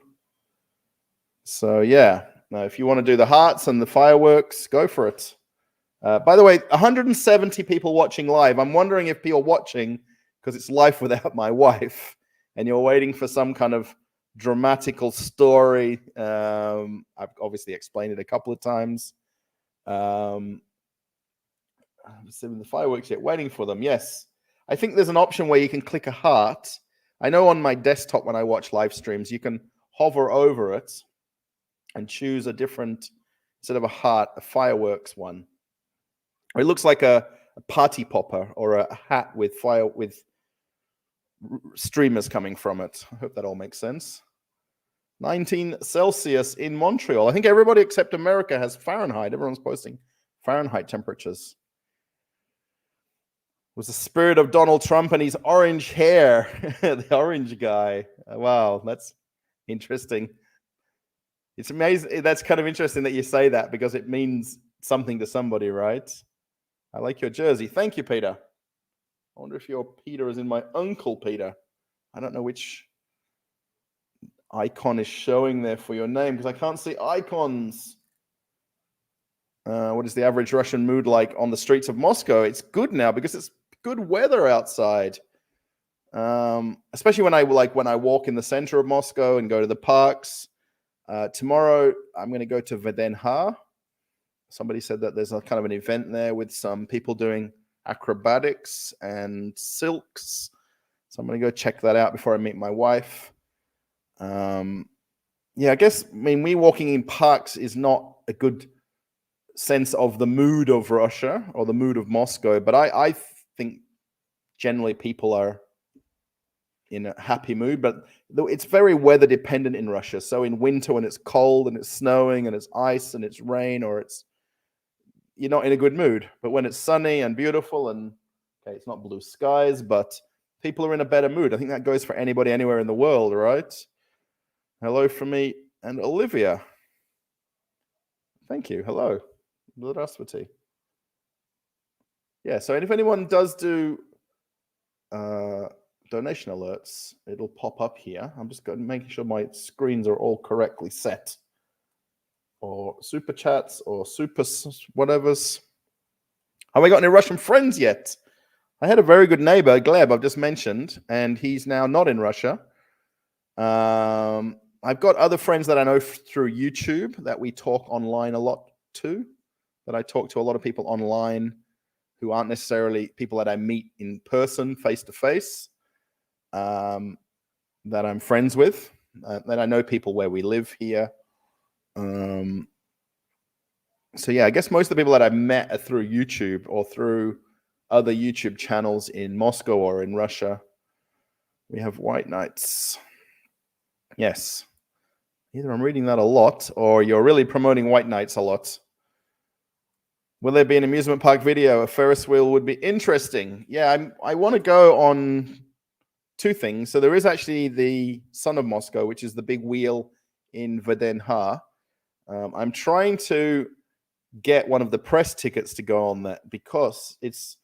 So yeah, now if you want to do the hearts and the fireworks, go for it. By the way, 170 people watching live. I'm wondering if you're watching because it's life without my wife and you're waiting for some kind of dramatical story. I've obviously explained it a couple of times. I'm seeing the fireworks yet, waiting for them. Yes. I think there's an option where you can click a heart. I know on my desktop when I watch live streams, you can hover over it and choose a different, instead of a heart, a fireworks one. It looks like a party popper or a hat with streamers coming from it. I hope that all makes sense. 19 Celsius in Montreal. I think everybody except America has Fahrenheit. Everyone's posting Fahrenheit temperatures. It was the spirit of Donald Trump and his orange hair. The orange guy. Wow, that's interesting. It's amazing. That's kind of interesting that you say that because it means something to somebody, right? I like your jersey. Thank you, Peter. I wonder if your Peter is in my uncle Peter. I don't know which icon is showing there for your name because I can't see icons. What is the average Russian mood like on the streets of Moscow? It's good now because it's good weather outside. Especially when I walk in the center of Moscow and go to the parks. Tomorrow I'm going to go to Vdenha. Somebody said that there's a kind of an event there with some people doing acrobatics and silks. So I'm going to go check that out before I meet my wife. Yeah, I guess, me walking in parks is not a good sense of the mood of Russia or the mood of Moscow, but I think generally people are in a happy mood, but it's very weather dependent in Russia. So in winter when it's cold and it's snowing and it's ice and it's rain or you're not in a good mood. But when it's sunny and beautiful and okay, it's not blue skies, but people are in a better mood. I think that goes for anybody anywhere in the world, right? Hello from me and Olivia. Thank you. Hello. Здравствуйте. Yeah, so if anyone does do donation alerts, it'll pop up here. I'm just going to make sure my screens are all correctly set. Or super chats or super whatevers. Have I got any Russian friends yet? I had a very good neighbor, Gleb, I've just mentioned, and he's now not in Russia. I've got other friends that I know through YouTube that we talk online a lot to, that I talk to a lot of people online who aren't necessarily people that I meet in person, face to face, that I'm friends with, that I know people where we live here. So yeah, I guess most of the people that I've met are through YouTube or through other YouTube channels in Moscow or in Russia. We have white knights. Yes. Either I'm reading that a lot or you're really promoting white knights a lot. Will there be an amusement park video? A Ferris wheel would be interesting. Yeah, I want to go on two things. So there is actually the Sun of Moscow, which is the big wheel in Vdenha. I'm trying to get one of the press tickets to go on that because it's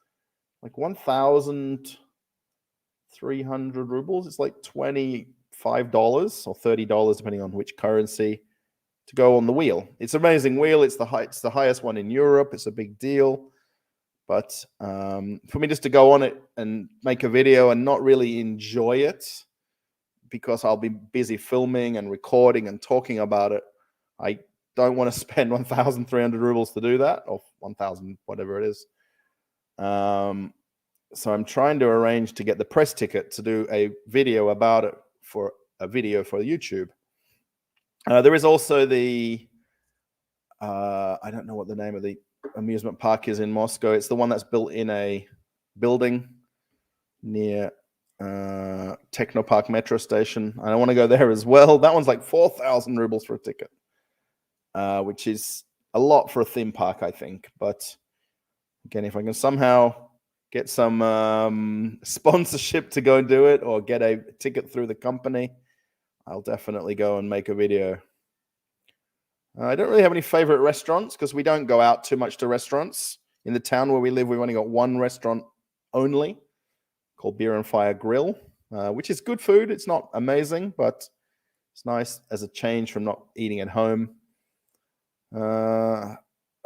like 1,300 rubles. It's like $25 or $30, depending on which currency, to go on the wheel. It's an amazing wheel. It's the highest one in Europe. It's a big deal. But for me just to go on it and make a video and not really enjoy it because I'll be busy filming and recording and talking about it, I don't want to spend 1,300 rubles to do that, or 1,000, whatever it is. So I'm trying to arrange to get the press ticket to do a video about it for YouTube. There is also the, I don't know what the name of the amusement park is in Moscow. It's the one that's built in a building near Technopark metro station. I want to go there as well. That one's like 4,000 rubles for a ticket, which is a lot for a theme park, I think. But again, if I can somehow get some sponsorship to go and do it or get a ticket through the company, I'll definitely go and make a video. I don't really have any favorite restaurants because we don't go out too much to restaurants. In the town where we live, we've only got one restaurant only called Beer and Fire Grill, which is good food. It's not amazing, but it's nice as a change from not eating at home. How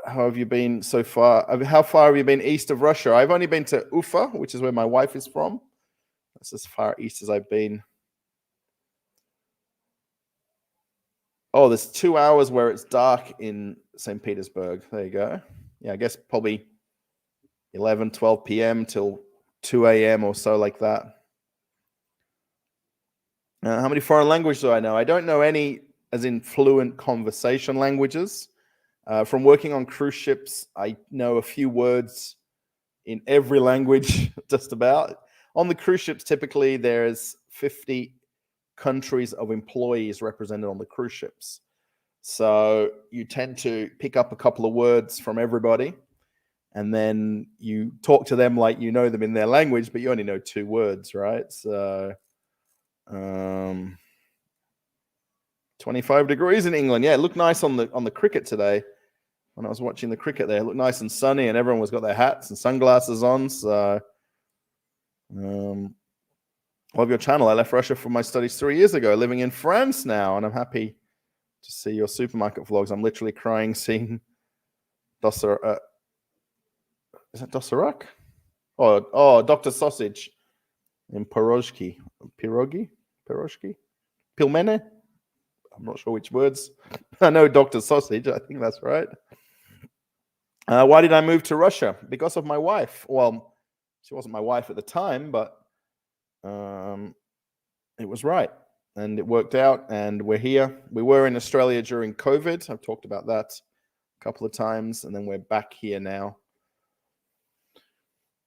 have you been so far? How far have you been east of Russia? I've only been to Ufa, which is where my wife is from. That's as far east as I've been. Oh, there's 2 hours where it's dark in St. Petersburg. There you go. Yeah, I guess probably 11, 12 p.m. till 2 a.m. or so, like that. How many foreign languages do I know? I don't know any as in fluent conversation languages. From working on cruise ships, I know a few words in every language, just about. On the cruise ships, typically there's 50 countries of employees represented on the cruise ships. So you tend to pick up a couple of words from everybody, and then you talk to them like you know them in their language, but you only know 2 words, right? So 25 degrees in England. Yeah, it looked nice on the cricket today. When I was watching the cricket there, it looked nice and sunny, and everyone was got their hats and sunglasses on. So love your channel. I left Russia for my studies 3 years ago, living in France now, and I'm happy to see your supermarket vlogs. I'm literally crying seeing Dossar. Is that Dossarak? Oh, Dr. Sausage in Pirojki. Pilmene? I'm not sure which words. I know Dr. Sausage. I think that's right. Why did I move to Russia? Because of my wife. Well, she wasn't my wife at the time, but it was right. And it worked out, and we're here. We were in Australia during COVID. I've talked about that a couple of times, and then we're back here now.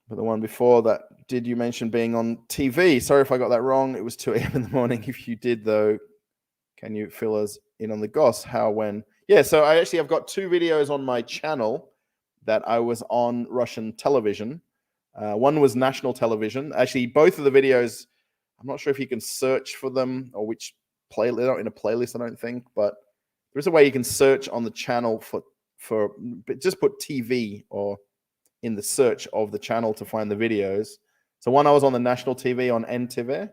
But the one before that, did you mention being on TV? Sorry if I got that wrong. It was 2 a.m. in the morning. If you did, though, can you fill us in on the goss? How, when? Yeah, so I've got 2 videos on my channel that I was on Russian television. One was national television. Actually, both of the videos, I'm not sure if you can search for them or which playlist. They're not in a playlist, I don't think, but there is a way you can search on the channel for just put TV or in the search of the channel to find the videos. So one, I was on the national TV on NTV,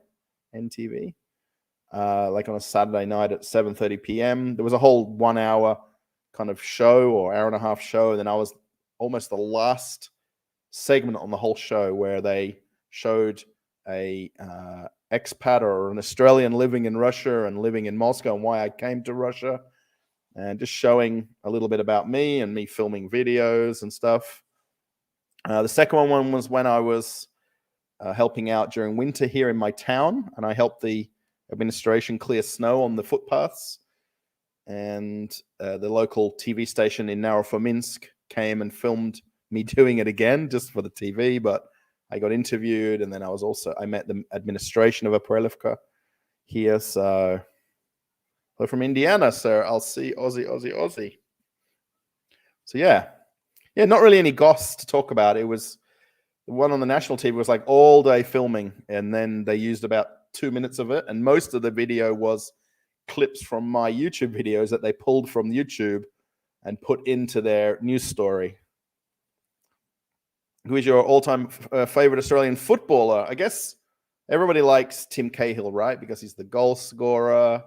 like on a Saturday night at 7:30 p.m. There was a whole 1 hour kind of show or hour and a half show, and then I was almost the last segment on the whole show where they showed a expat or an Australian living in Russia and living in Moscow and why I came to Russia, and just showing a little bit about me and me filming videos and stuff. The second one was when I was helping out during winter here in my town, and I helped the administration clear snow on the footpaths. And the local TV station in Narofominsk came and filmed me doing it again just for the TV, but I got interviewed, and then I met the administration of Aprelivka here. So hello from Indiana, sir. I'll see Aussie. So yeah, not really any goss to talk about. It was the one on the national TV was like all day filming, and then they used about 2 minutes of it, and most of the video was clips from my YouTube videos that they pulled from YouTube and put into their news story. Who is your all-time favorite Australian footballer? I guess everybody likes Tim Cahill, right? Because he's the goal scorer.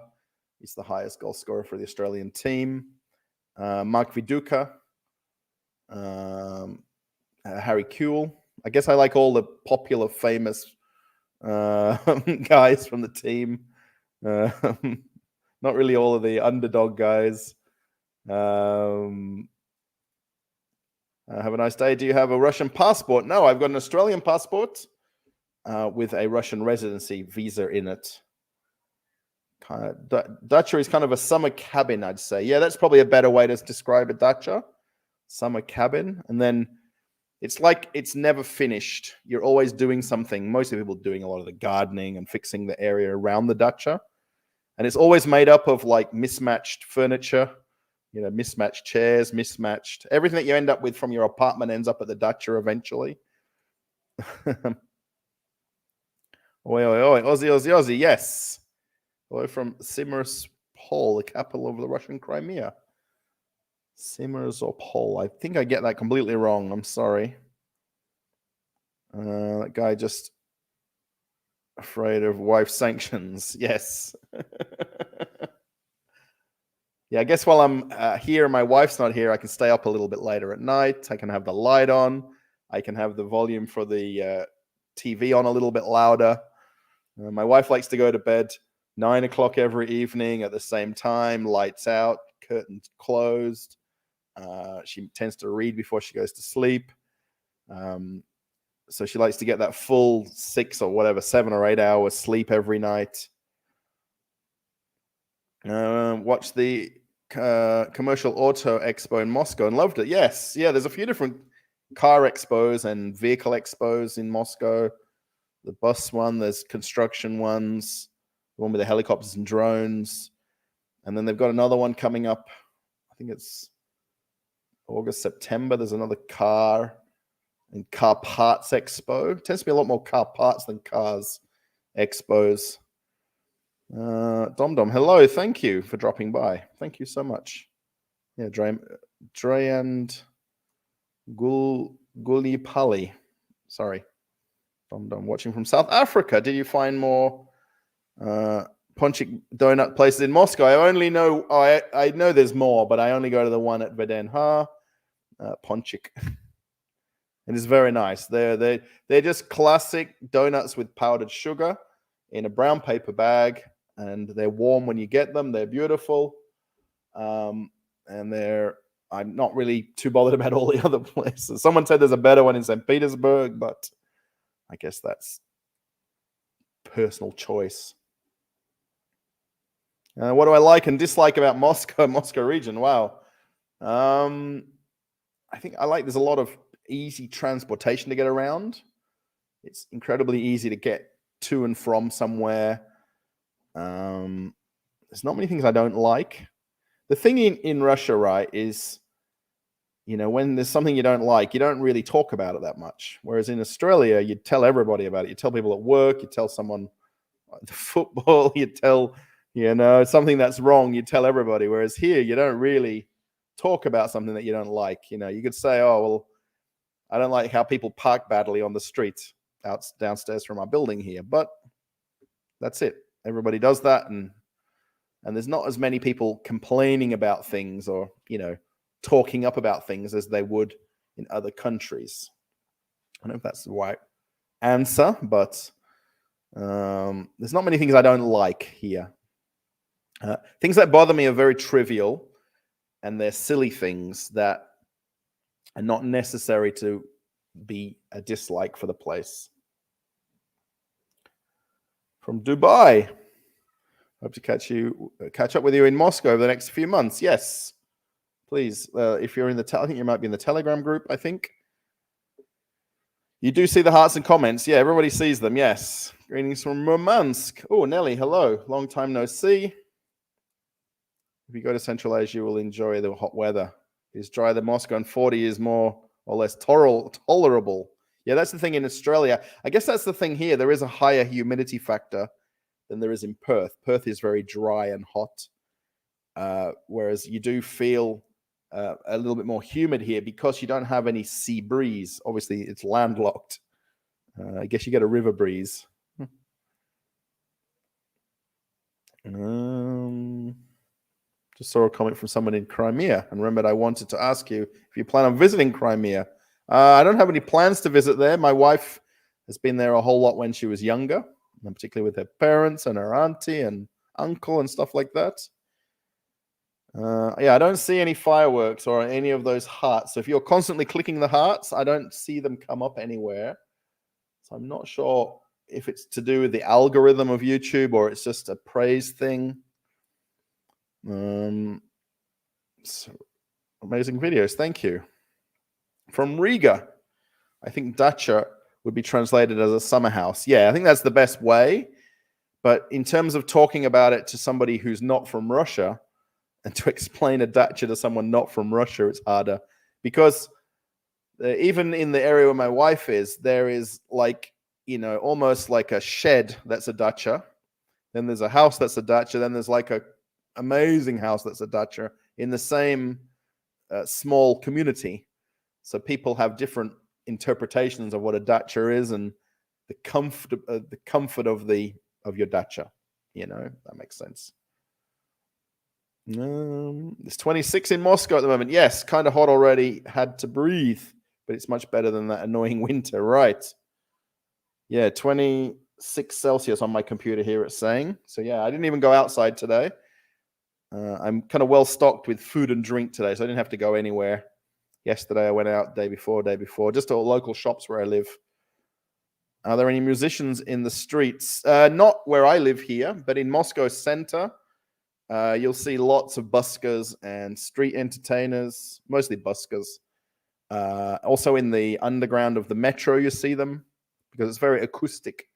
He's the highest goal scorer for the Australian team. Mark Viduka. Harry Kewell. I guess I like all the popular, famous guys from the team. Not really all of the underdog guys. Have a nice day. Do you have a Russian passport? No, I've got an Australian passport with a Russian residency visa in it. Dacha is kind of a summer cabin, I'd say. Yeah, that's probably a better way to describe a dacha. Summer cabin. And then it's like it's never finished. You're always doing something. Most people are doing a lot of the gardening and fixing the area around the dacha. And it's always made up of like mismatched furniture, mismatched chairs, mismatched. Everything that you end up with from your apartment ends up at the dacha eventually. Oi, Aussie, yes. Oi, from Simferopol, the capital of the Russian Crimea. Simferopol. I think I get that completely wrong. I'm sorry. That guy just afraid of wife sanctions. Yes. Yeah, I guess while I'm here and my wife's not here, I can stay up a little bit later at night. I can have the light on. I can have the volume for the TV on a little bit louder. My wife likes to go to bed 9 o'clock every evening at the same time, lights out, curtains closed. She tends to read before she goes to sleep. So she likes to get that full 7 or 8 hours sleep every night. Watched the commercial auto expo in Moscow and loved it. Yes. Yeah, there's a few different car expos and vehicle expos in Moscow. The bus one, there's construction ones, the one with the helicopters and drones. And then they've got another one coming up. I think it's August, September. There's another car and car parts expo. It tends to be a lot more car parts than cars expos. Dom, hello. Thank you for dropping by. Thank you so much. Yeah, Dre and Gulipali. Sorry. Dom, watching from South Africa. Did you find more Ponchik donut places in Moscow? I know there's more, but I only go to the one at Vedenha, Ponchik. It is very nice. They're just classic donuts with powdered sugar in a brown paper bag, and they're warm when you get them. They're beautiful, and I'm not really too bothered about all the other places. Someone said there's a better one in St. Petersburg, but I guess that's personal choice. What do I like and dislike about Moscow region? Wow. I think there's a lot of easy transportation to get around. It's incredibly easy to get to and from somewhere. There's not many things I don't like. The thing in Russia, right, is, when there's something you don't like, you don't really talk about it that much. Whereas in Australia, you tell everybody about it. You tell people at work, you tell someone at the football, you tell, something that's wrong, you tell everybody. Whereas here, you don't really talk about something that you don't like. You could say, oh, well, I don't like how people park badly on the street downstairs from our building here. But that's it. Everybody does that. And there's not as many people complaining about things or, talking up about things as they would in other countries. I don't know if that's the right answer, but there's not many things I don't like here. Things that bother me are very trivial, and they're silly things that are not necessary to be a dislike for the place. From Dubai. Hope to catch up with you in Moscow over the next few months. Yes, please. If you're in the, I think you might be in the Telegram group. I think you do see the hearts and comments. Yeah, everybody sees them. Yes. Greetings from Murmansk. Oh, Nelly, hello. Long time no see. If you go to Central Asia, you will enjoy the hot weather. It's drier than Moscow, and 40 is more or less tolerable. Yeah, that's the thing in Australia. I guess that's the thing here. There is a higher humidity factor than there is in Perth. Perth is very dry and hot, whereas you do feel a little bit more humid here because you don't have any sea breeze. Obviously, it's landlocked. I guess you get a river breeze. Just saw a comment from someone in Crimea and remembered I wanted to ask you if you plan on visiting Crimea. I don't have any plans to visit there. My wife has been there a whole lot when she was younger, and particularly with her parents and her auntie and uncle and stuff like that. Yeah, I don't see any fireworks or any of those hearts. So if you're constantly clicking the hearts, I don't see them come up anywhere. So I'm not sure if it's to do with the algorithm of YouTube or it's just a praise thing. So amazing videos. Thank you. From Riga, I think dacha would be translated as a summer house. Yeah, I think that's the best way. But in terms of talking about it to somebody who's not from Russia and to explain a dacha to someone not from Russia, it's harder because even in the area where my wife is, there is like, almost like a shed that's a dacha. Then there's a house that's a dacha. Then there's like a amazing house that's a dacha in the same small community. So people have different interpretations of what a dacha is and the comfort of your dacha. That makes sense. It's 26 in Moscow at the moment. Yes, kind of hot already. Had to breathe, but it's much better than that annoying winter, right? Yeah, 26 Celsius on my computer here it's saying. So yeah, I didn't even go outside today. I'm kind of well stocked with food and drink today, so I didn't have to go anywhere. Yesterday I went out day before, just to local shops where I live. Are there any musicians in the streets? Not where I live here, but in Moscow center, you'll see lots of buskers and street entertainers, mostly buskers. Also in the underground of the metro, you see them because it's very acoustic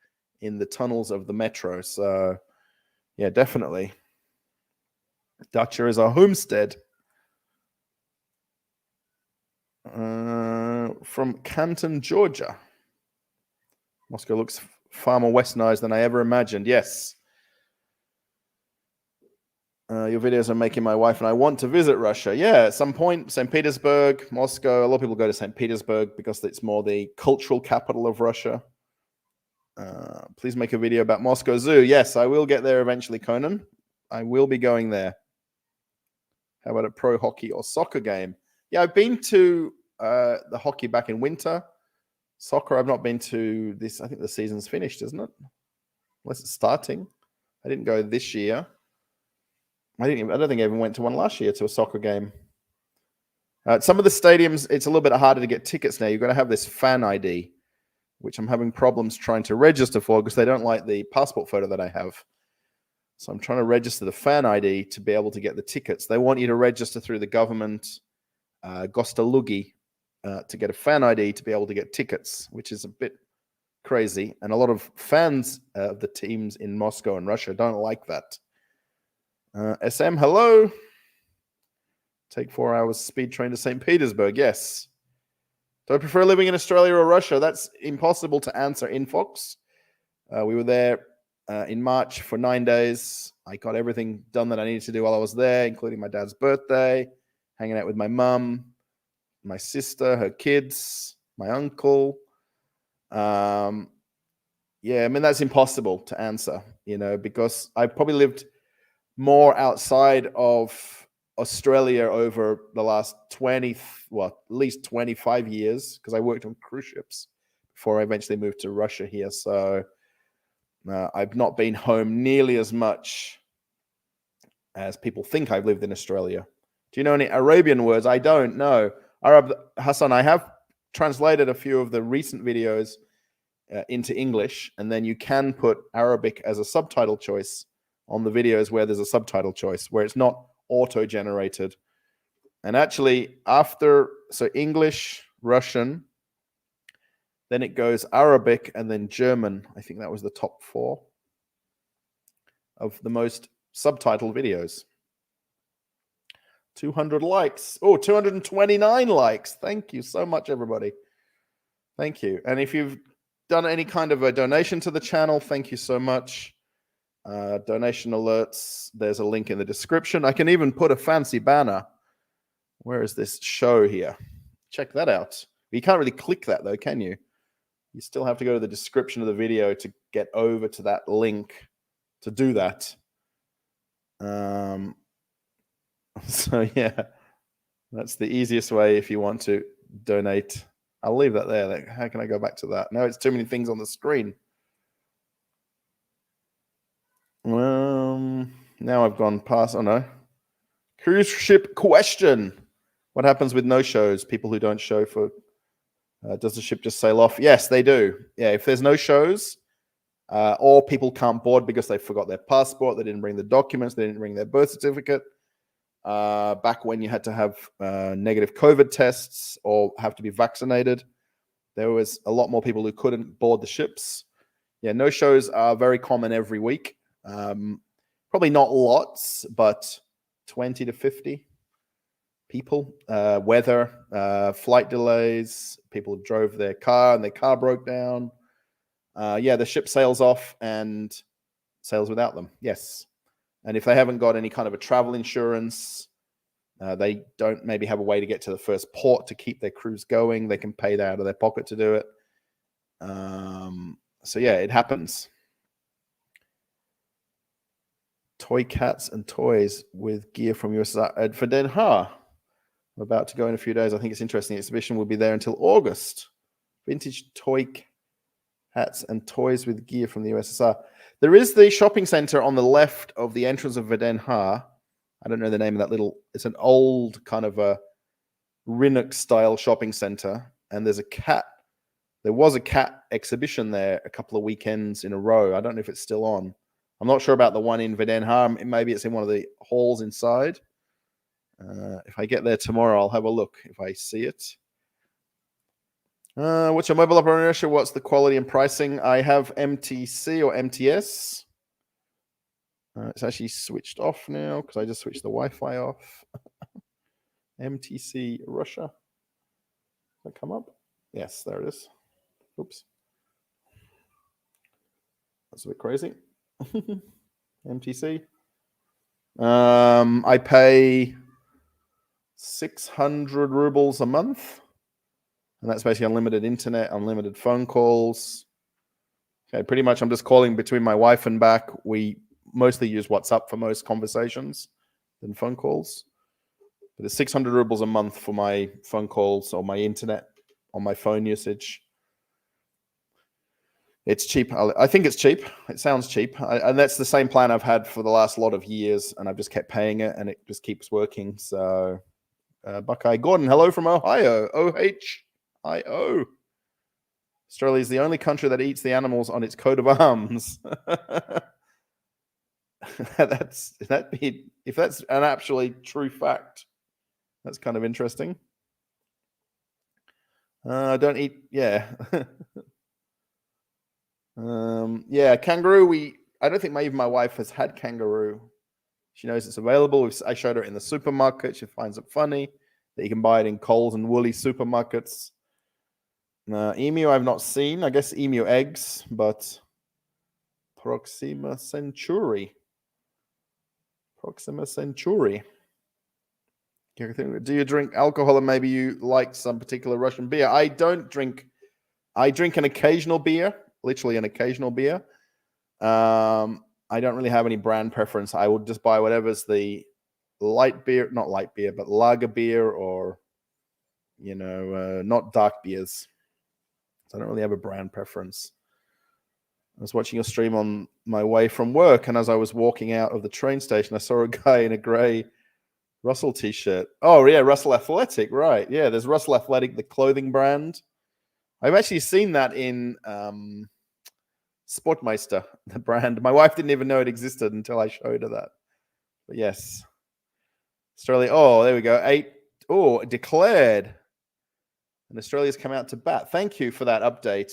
in the tunnels of the metro. So yeah, definitely. Dacha is our homestead. From Canton, Georgia. Moscow looks far more westernized than I ever imagined. Yes. Your videos are making my wife and I want to visit Russia. Yeah, at some point, St. Petersburg, Moscow. A lot of people go to St. Petersburg because it's more the cultural capital of Russia. Please make a video about Moscow Zoo. Yes, I will get there eventually, Conan. I will be going there. How about a pro hockey or soccer game? Yeah, I've been to the hockey back in winter. Soccer, I've not been to this. I think the season's finished, isn't it? Unless it's starting. I didn't go this year. I don't think I even went to one last year, to a soccer game. Some of the stadiums, it's a little bit harder to get tickets now. You've got to have this fan ID, which I'm having problems trying to register for because they don't like the passport photo that I have. So I'm trying to register the fan ID to be able to get the tickets. They want you to register through the government Gostalugi to get a fan ID to be able to get tickets, which is a bit crazy. And a lot of fans of the teams in Moscow and Russia don't like that. SM, hello. Take 4 hours speed train to St. Petersburg. Yes. Do I prefer living in Australia or Russia? That's impossible to answer in Fox. We were there in March for 9 days. I got everything done that I needed to do while I was there, including my dad's birthday, hanging out with my mum, my sister, her kids, my uncle. Yeah, I mean, that's impossible to answer, because I probably lived more outside of Australia over the last at least 25 years, because I worked on cruise ships before I eventually moved to Russia here. So I've not been home nearly as much as people think I've lived in Australia. Do you know any Arabian words? I don't know. Arab, Hassan, I have translated a few of the recent videos into English, and then you can put Arabic as a subtitle choice on the videos where there's a subtitle choice, where it's not auto-generated. And actually, so English, Russian, then it goes Arabic, and then German. I think that was the top 4 of the most subtitled videos. 200 likes. Oh, 229 likes. Thank you so much, everybody. Thank you. And if you've done any kind of a donation to the channel, thank you so much. Donation alerts, there's a link in the description. I can even put a fancy banner. Where is this show here? Check that out. You can't really click that though, can you? You still have to go to the description of the video to get over to that link to do that. So yeah, that's the easiest way if you want to donate. I'll leave that there. How can I go back to that? No, it's too many things on the screen. Now I've gone past. Oh no. Cruise ship question. What happens with no-shows? People who don't show for... does the ship just sail off? Yes, they do. Yeah, if there's no shows, or people can't board because they forgot their passport, they didn't bring the documents, they didn't bring their birth certificate. Back when you had to have negative COVID tests or have to be vaccinated, there was a lot more people who couldn't board the ships. Yeah, no-shows are very common every week. Probably not lots, but 20 to 50 people. Weather, flight delays, people drove their car and their car broke down. Yeah, the ship sails off and sails without them. Yes. And if they haven't got any kind of a travel insurance, they don't maybe have a way to get to the first port to keep their cruise going. They can pay that out of their pocket to do it. So yeah, it happens. Toy cats and toys with gear from USSR for Den Haag. I'm about to go in a few days. I think it's interesting. The exhibition will be there until August. Vintage toy hats and toys with gear from the USSR. There is the shopping center on the left of the entrance of Den Haag. I don't know the name of that little... It's an old kind of a Rinnock-style shopping center. And there's a cat... There was a cat exhibition there a couple of weekends in a row. I don't know if it's still on. I'm not sure about the one in Den Haag. Maybe it's in one of the halls inside. If I get there tomorrow, I'll have a look if I see it. What's your mobile operator? What's the quality and pricing? I have MTC or MTS. It's actually switched off now because I just switched the Wi-Fi off. MTC Russia. Does that come up? Yes, there it is. Oops. That's a bit crazy. MTC. I pay 600 rubles a month. And that's basically unlimited internet, unlimited phone calls. Okay, pretty much I'm just calling between my wife and back. We mostly use WhatsApp for most conversations than phone calls. But it's 600 rubles a month for my phone calls or my internet on my phone usage. It's cheap. I think it's cheap. It sounds cheap. And that's the same plan I've had for the last lot of years. And I've just kept paying it and it just keeps working. So Buckeye Gordon, hello from Ohio. OHIO. Australia is the only country that eats the animals on its coat of arms. If that's an actually true fact, that's kind of interesting. Don't eat, yeah. Yeah, kangaroo. I don't think even my wife has had kangaroo. She knows it's available. I showed her in the supermarket. She finds it funny that you can buy it in Coles and Woolly supermarkets. Emu, I've not seen. I guess emu eggs, but Proxima Centauri. Proxima Centauri. Do you drink alcohol and maybe you like some particular Russian beer? I don't drink. I drink an occasional beer, literally an occasional beer. I don't really have any brand preference. I will just buy whatever's the light beer, not light beer, but lager beer or, not dark beers. So I don't really have a brand preference. I was watching your stream on my way from work, and as I was walking out of the train station, I saw a guy in a grey Russell t-shirt. Oh, yeah, Russell Athletic, right. Yeah, there's Russell Athletic, the clothing brand. I've actually seen that in Sportmeister, the brand. My wife didn't even know it existed until I showed her that. But yes. Australia, oh, there we go. 8, oh, declared. And Australia's come out to bat. Thank you for that update.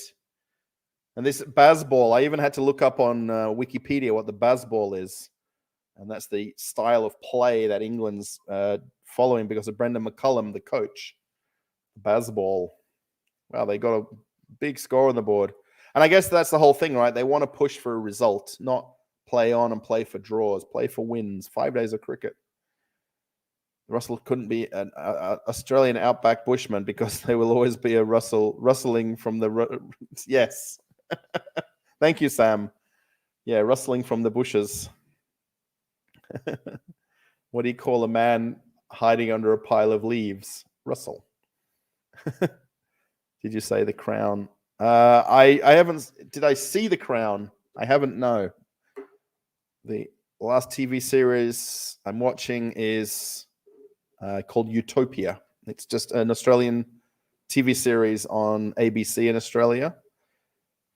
And this Bazball, I even had to look up on Wikipedia what the Bazball is. And that's the style of play that England's following because of Brendan McCullum, the coach. Bazball. Wow, they got a big score on the board. And I guess that's the whole thing, right? They want to push for a result, not play on and play for draws, play for wins. 5 days of cricket. Russell couldn't be an Australian outback bushman because there will always be a rustling from the... Yes. Thank you, Sam. Yeah, rustling from the bushes. What do you call a man hiding under a pile of leaves? Russell. Did you say The Crown? I haven't. Did I see The Crown? I haven't. No. The last TV series I'm watching is called Utopia. It's just an Australian TV series on ABC in Australia.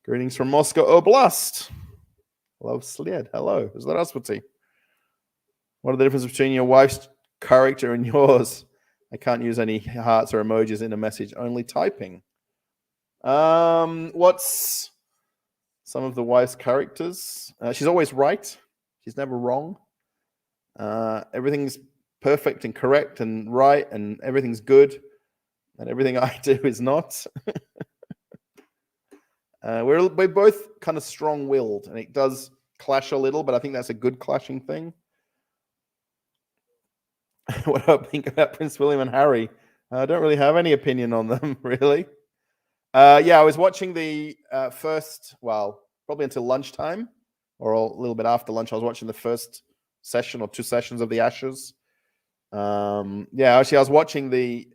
Greetings from Moscow Oblast. Love Sled. Hello. Здравствуйте. What are the differences between your wife's character and yours? I can't use any hearts or emojis in a message, only typing. What's some of the wife's characters? She's always right. She's never wrong. Everything's perfect and correct and right, and everything's good. And everything I do is not. We're both kind of strong-willed, and it does clash a little, but I think that's a good clashing thing. What do I think about Prince William and Harry? I don't really have any opinion on them, really. Yeah, I was watching the first, well, probably until lunchtime, or a little bit after lunch. I was watching the first session or 2 sessions of the Ashes. Yeah, actually, I was watching the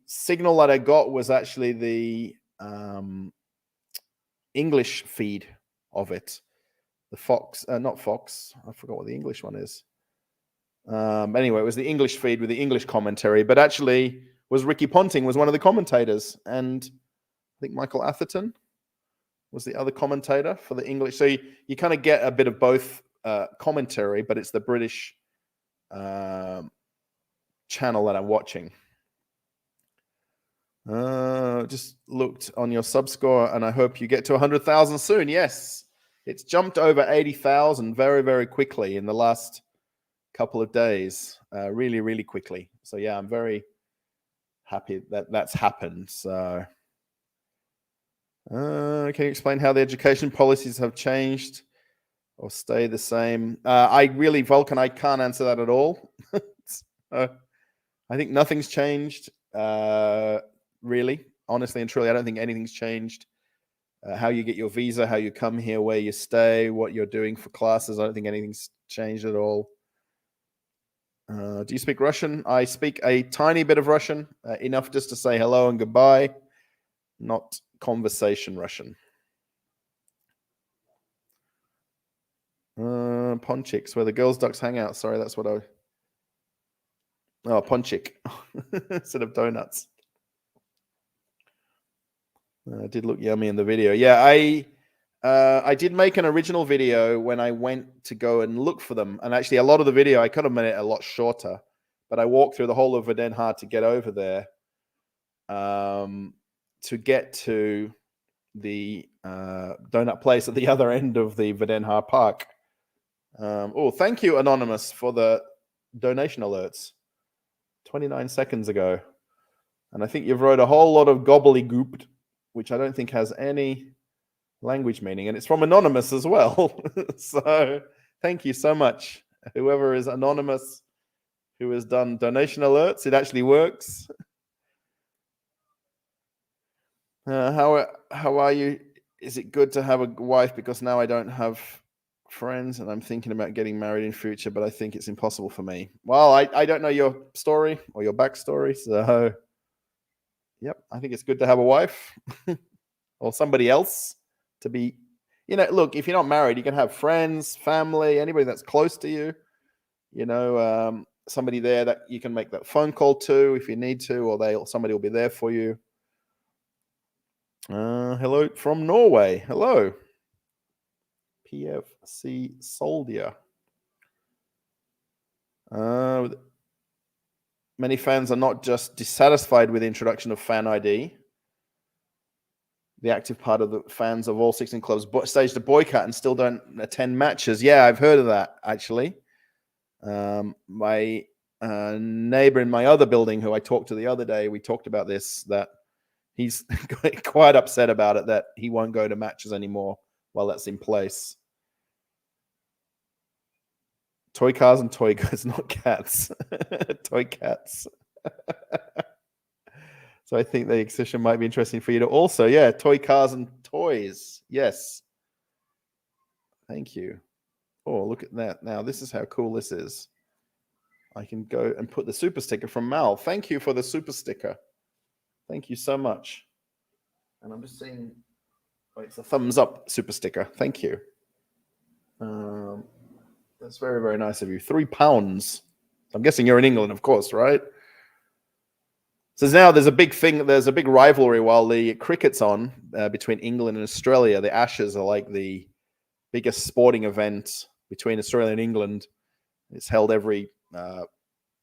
signal that I got was actually the English feed of it. The Fox, not Fox. I forgot what the English one is. Anyway, it was the English feed with the English commentary, but actually was Ricky Ponting was one of the commentators, and I think Michael Atherton was the other commentator for the English. So you kind of get a bit of both commentary, but it's the British channel that I'm watching. Just looked on your sub score, and I hope you get to 100,000 soon. Yes, it's jumped over 80,000 very, very quickly in the last couple of days, really, really quickly. So yeah, I'm very happy that that's happened. So can you explain how the education policies have changed or stay the same? Vulcan, I can't answer that at all. I think nothing's changed, really, honestly and truly. I don't think anything's changed. How you get your visa, how you come here, where you stay, what you're doing for classes, I don't think anything's changed at all. Do you speak Russian? I speak a tiny bit of Russian, enough just to say hello and goodbye, not conversation Russian. Ponchik's, where the girls' ducks hang out. Sorry, that's what I... Oh, Ponchik instead of donuts. Did look yummy in the video. Yeah, I did make an original video when I went to go and look for them. And actually, a lot of the video, I could have made it a lot shorter. But I walked through the whole of Den Haag to get over there to get to the donut place at the other end of the Den Haag Park. Oh, thank you, Anonymous, for the donation alerts. 29 seconds ago. And I think you've wrote a whole lot of gobbledygook, which I don't think has any language meaning, and it's from Anonymous as well. So thank you so much, whoever is Anonymous who has done donation alerts. It actually works. How are you? Is it good to have a wife? Because now I don't have friends and I'm thinking about getting married in future, but I think it's impossible for me. Well, I don't know your story or your backstory, so Yep, I think it's good to have a wife or somebody else to be. Look, if you're not married, you can have friends, family, anybody that's close to you. Somebody there that you can make that phone call to if you need to, or somebody will be there for you. Hello from Norway. Hello. PFC Soldier. Many fans are not just dissatisfied with the introduction of Fan ID. The active part of the fans of all 16 clubs staged a boycott and still don't attend matches. Yeah, I've heard of that, actually. My neighbor in my other building, who I talked to the other day, we talked about this, that he's quite upset about it, that he won't go to matches anymore while that's in place. Toy cars and toy goods, not cats. Toy cats. So I think the exhibition might be interesting for you to also, toy cars and toys. Yes. Thank you. Oh, look at that. Now, this is how cool this is. I can go and put the super sticker from Mal. Thank you for the super sticker. Thank you so much. And I'm just seeing, it's a thumbs up super sticker. Thank you. That's very, very nice of you. £3. I'm guessing you're in England, of course, right? So now there's a big thing. There's a big rivalry while the cricket's on between England and Australia. The Ashes are like the biggest sporting event between Australia and England. It's held every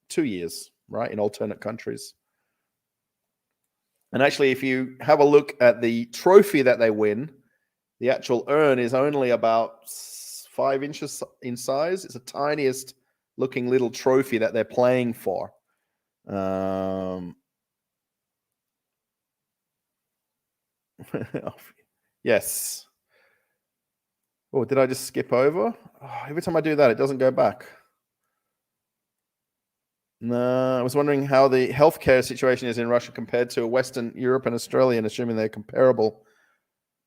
2 years, right, in alternate countries. And actually, if you have a look at the trophy that they win, the actual urn is only about 5 inches in size. It's the tiniest looking little trophy that they're playing for. Yes. Oh, did I just skip over? Oh, every time I do that, it doesn't go back. No, I was wondering how the healthcare situation is in Russia compared to Western Europe and Australia, and assuming they're comparable.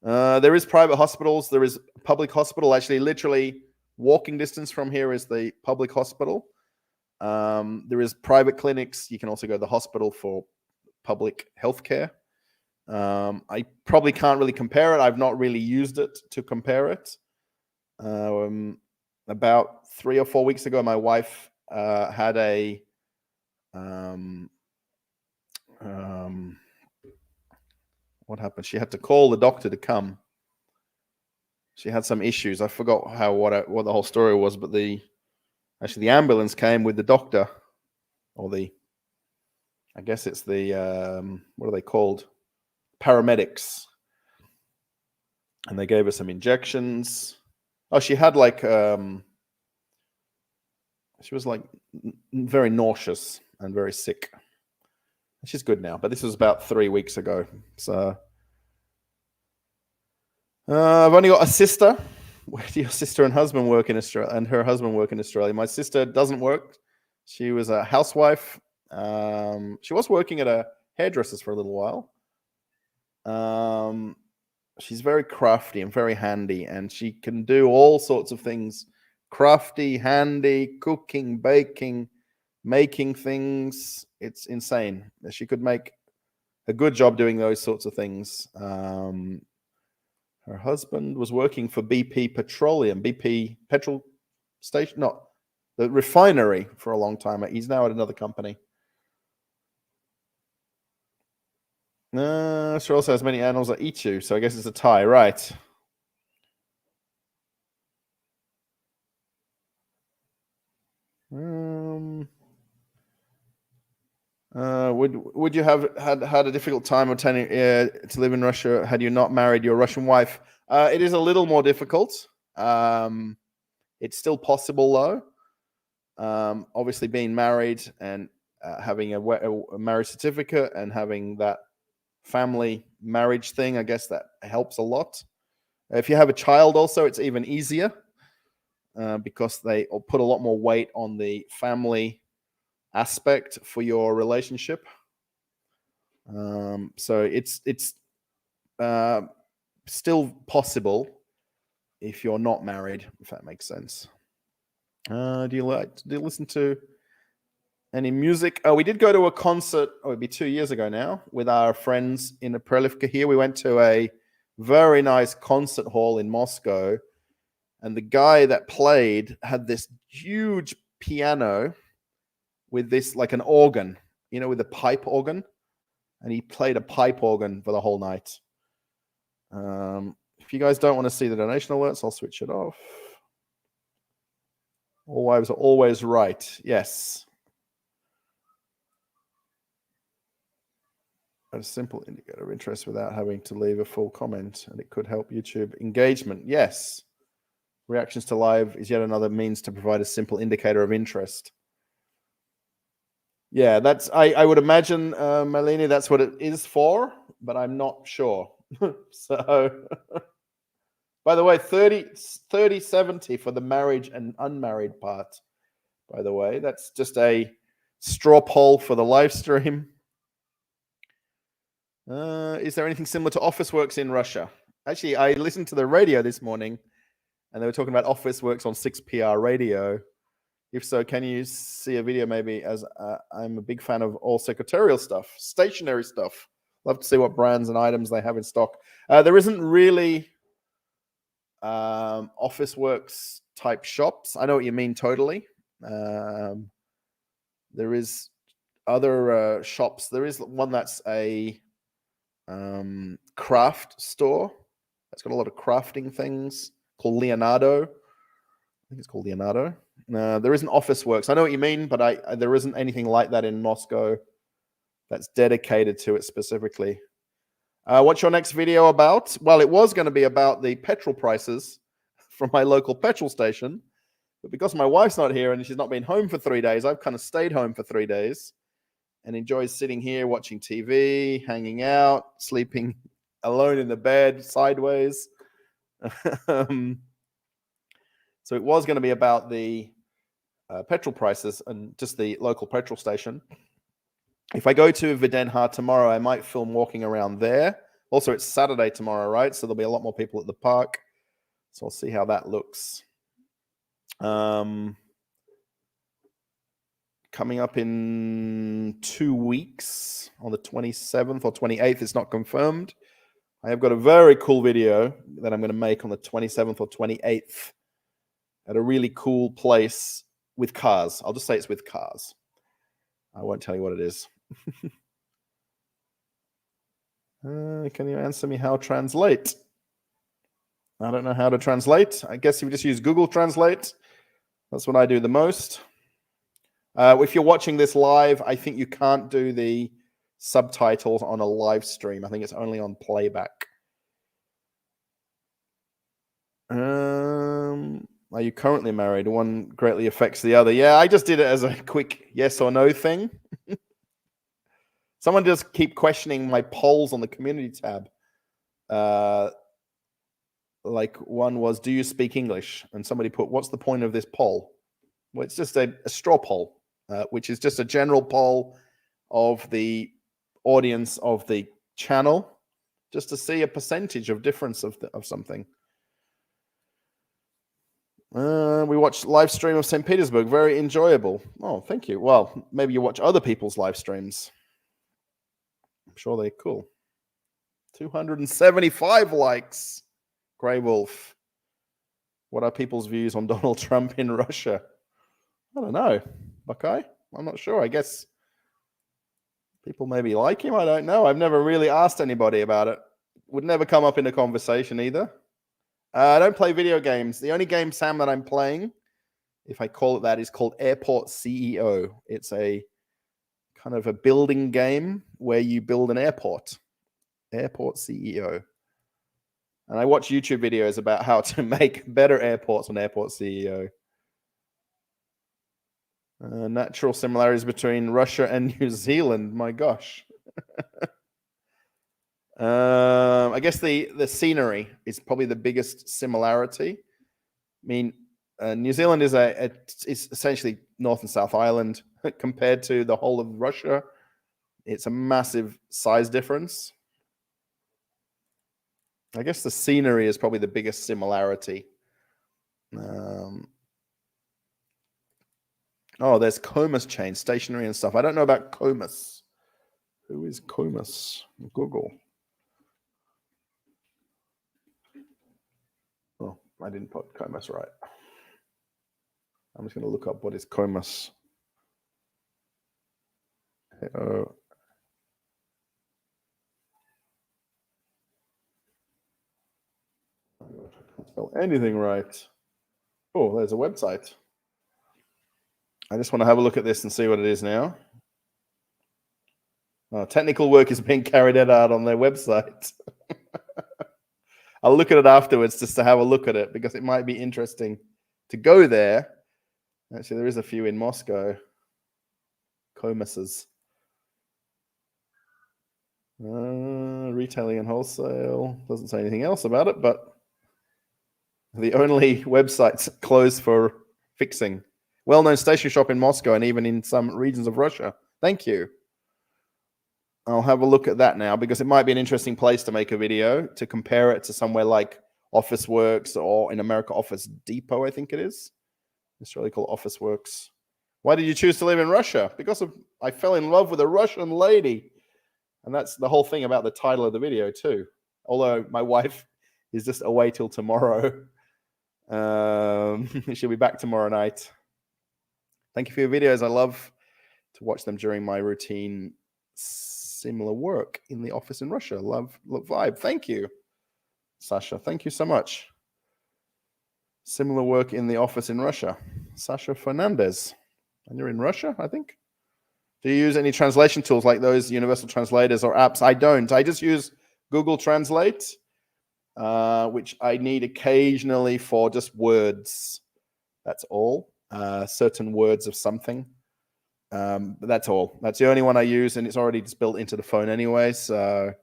There is private hospitals. There is a public hospital. Actually, literally walking distance from here is the public hospital. There is private clinics. You can also go to the hospital for public healthcare. I probably can't really compare it. I've not really used it to compare it. About 3 or 4 weeks ago, my wife had a what happened? She had to call the doctor to come. She had some issues. I forgot what the whole story was, but the ambulance came with the doctor, or I guess it's the what are they called? Paramedics. And they gave her some injections. Oh, she had she was very nauseous and very sick. She's good now, but this was about 3 weeks ago. So I've only got a sister. Where do your sister and husband work in Australia? And her husband work in Australia. My sister doesn't work. She was a housewife. She was working at a hairdresser's for a little while. She's very crafty and very handy, and she can do all sorts of things. Crafty, handy, cooking, baking, making things. It's insane. She could make a good job doing those sorts of things. Her husband was working for BP Petroleum, BP petrol station, not the refinery, for a long time. He's now at another company. She also has many animals that eat you, so I guess it's a tie, right? Would you have had a difficult time attending to live in Russia had you not married your Russian wife? It is a little more difficult. It's still possible though. Obviously, being married and having a marriage certificate and having that family marriage thing, I guess that helps a lot. If you have a child, also, it's even easier because they put a lot more weight on the family aspect for your relationship. So it's still possible if you're not married, if that makes sense. Do you listen to Any music? Oh, we did go to a concert, it'd be 2 years ago now, with our friends in Prelivka here. We went to a very nice concert hall in Moscow, and the guy that played had this huge piano with this, like an organ, with a pipe organ, and he played a pipe organ for the whole night. If you guys don't want to see the donation alerts, I'll switch it off. All wives are always right. Yes. A simple indicator of interest without having to leave a full comment, and it could help YouTube engagement. Yes. Reactions to live is yet another means to provide a simple indicator of interest. Yeah, that's I would imagine, Malini, that's what it is for, but I'm not sure. So, by the way, 30/70 for the marriage and unmarried part. By the way, that's just a straw poll for the live stream. Is there anything similar to Officeworks in Russia? Actually, I listened to the radio this morning, and they were talking about Officeworks on 6PR radio. If so, can you see a video maybe, as I'm a big fan of all secretarial stuff, stationary stuff. Love to see what brands and items they have in stock. There isn't really Officeworks type shops. I know what you mean totally. There is other shops. There is one that's a craft store. It's got a lot of crafting things called Leonardo. I think it's called Leonardo. There isn't Officeworks. I know what you mean, but there isn't anything like that in Moscow that's dedicated to it specifically. What's your next video about? Well, it was going to be about the petrol prices from my local petrol station, but because my wife's not here and she's not been home for 3 days, I've kind of stayed home for 3 days and enjoys sitting here watching TV, hanging out, sleeping alone in the bed, sideways. So it was going to be about the petrol prices and just the local petrol station. If I go to Videnha tomorrow, I might film walking around there. Also, it's Saturday tomorrow, right? So there'll be a lot more people at the park. So I'll see how that looks. Coming up in 2 weeks on the 27th or 28th, it's not confirmed. I have got a very cool video that I'm going to make on the 27th or 28th at a really cool place with cars. I'll just say it's with cars. I won't tell you what it is. Can you answer me how to translate? I don't know how to translate. I guess you just use Google Translate. That's what I do the most. If you're watching this live, I think you can't do the subtitles on a live stream. I think it's only on playback. Are you currently married? One greatly affects the other. Yeah, I just did it as a quick yes or no thing. Someone just keep questioning my polls on the community tab. Like one was, do you speak English? And somebody put, what's the point of this poll? Well, it's just a straw poll, which is just a general poll of the audience of the channel, just to see a percentage of difference of something. We watched live stream of St. Petersburg. Very enjoyable. Oh, thank you. Well, maybe you watch other people's live streams. I'm sure they're cool. 275 likes. Grey Wolf. What are people's views on Donald Trump in Russia? I don't know. Buckeye? I'm not sure. I guess people maybe like him. I don't know. I've never really asked anybody about it. Would never come up in a conversation either. I don't play video games. The only game, Sam, that I'm playing, if I call it that, is called Airport CEO. It's a kind of a building game where you build an airport. Airport CEO. And I watch YouTube videos about how to make better airports on Airport CEO. Natural similarities between Russia and New Zealand. My gosh. I guess the scenery is probably the biggest similarity. I mean, New Zealand is is essentially North and South Island compared to the whole of Russia. It's a massive size difference. I guess the scenery is probably the biggest similarity. Oh, there's Comus chain, stationery and stuff. I don't know about Comus. Who is Comus? Google. Oh, I didn't put Comus right. I'm just going to look up what is Comus. Spell anything right. Oh, there's a website. I just want to have a look at this and see what it is now. Technical work is being carried out on their website. I'll look at it afterwards just to have a look at it because it might be interesting to go there. Actually, there is a few in Moscow. Comus's. Retailing and wholesale. Doesn't say anything else about it, but the only websites closed for fixing. Well-known stationery shop in Moscow and even in some regions of Russia. Thank you. I'll have a look at that now because it might be an interesting place to make a video to compare it to somewhere like Office Works or in America, Office Depot, I think it is. It's really called Office Works. Why did you choose to live in Russia? Because I fell in love with a Russian lady. And that's the whole thing about the title of the video too. Although my wife is just away till tomorrow. She'll be back tomorrow night. Thank you for your videos. I love to watch them during my routine similar work in the office in Russia. Love vibe. Thank you, Sasha. Thank you so much. Similar work in the office in Russia. Sasha Fernandez. And you're in Russia, I think? Do you use any translation tools like those universal translators or apps? I don't. I just use Google Translate, which I need occasionally for just words. That's all. Certain words of something. But that's all. That's the only one I use, and it's already just built into the phone anyway. So,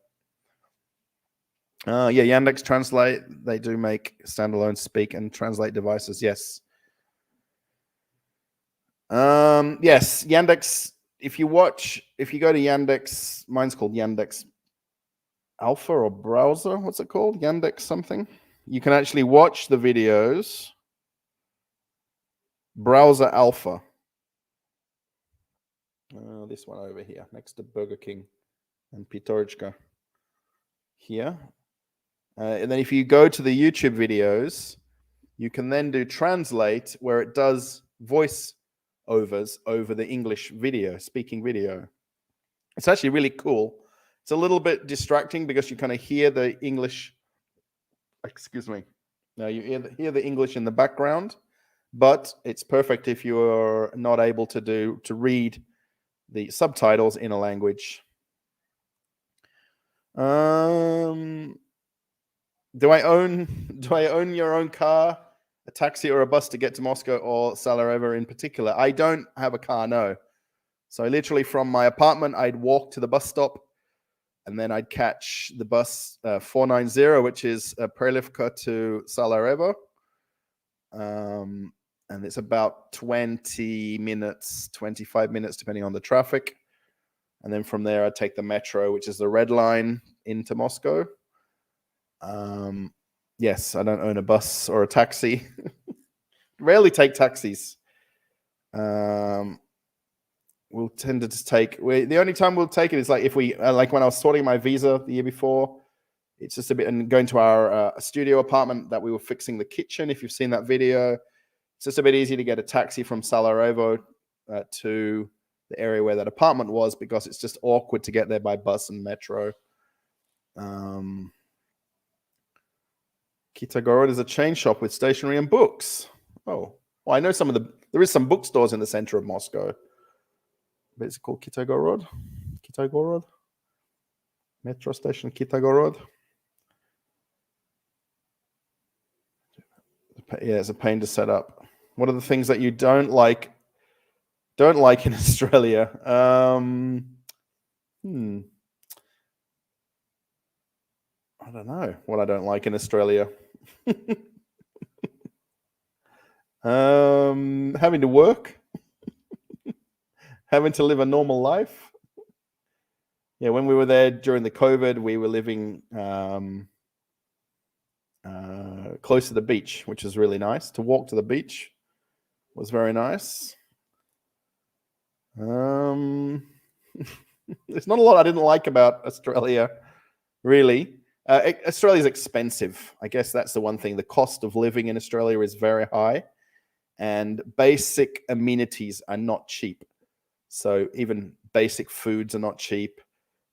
yeah, Yandex Translate. They do make standalone speak and translate devices. Yes. Yes, Yandex. If you go to Yandex, mine's called Yandex Alpha or browser. What's it called? Yandex something. You can actually watch the videos. Browser Alpha. This one over here, next to Burger King and Pitorichka. Here. And then if you go to the YouTube videos, you can then do translate where it does voice overs over the English video, speaking video. It's actually really cool. It's a little bit distracting because you kind of hear the English. Excuse me. Now you hear the English in the background, but it's perfect if you are not able to read the subtitles in a language. Do I own your own car, a taxi or a bus to get to Moscow or Sarajevo in particular? I don't have a car, no. So literally from my apartment, I'd walk to the bus stop and then I'd catch the bus 490, which is Prelivka to Sarajevo. And it's about 20 minutes, 25 minutes, depending on the traffic. And then from there, I'd take the metro, which is the red line into Moscow. Yes, I don't own a bus or a taxi. Rarely take taxis. We'll tend to just the only time we'll take it is like if we, like when I was sorting my visa the year before, it's just a bit, and going to our studio apartment that we were fixing the kitchen. If you've seen that video, it's just a bit easy to get a taxi from Sarajevo to the area where that apartment was because it's just awkward to get there by bus and metro. Kitagorod is a chain shop with stationery and books. Oh, well, I know there is some bookstores in the center of Moscow. But it's called Kitagorod. Kitagorod. Metro station Kitagorod. Yeah, it's a pain to set up. What are the things that you don't like in Australia? I don't know what I don't like in Australia. Having to work, having to live a normal life. Yeah, when we were there during the COVID, we were living close to the beach, which is really nice. To walk to the beach was very nice. There's not a lot I didn't like about Australia, really. Australia's expensive. I guess that's the one thing. The cost of living in Australia is very high, and basic amenities are not cheap. So even basic foods are not cheap.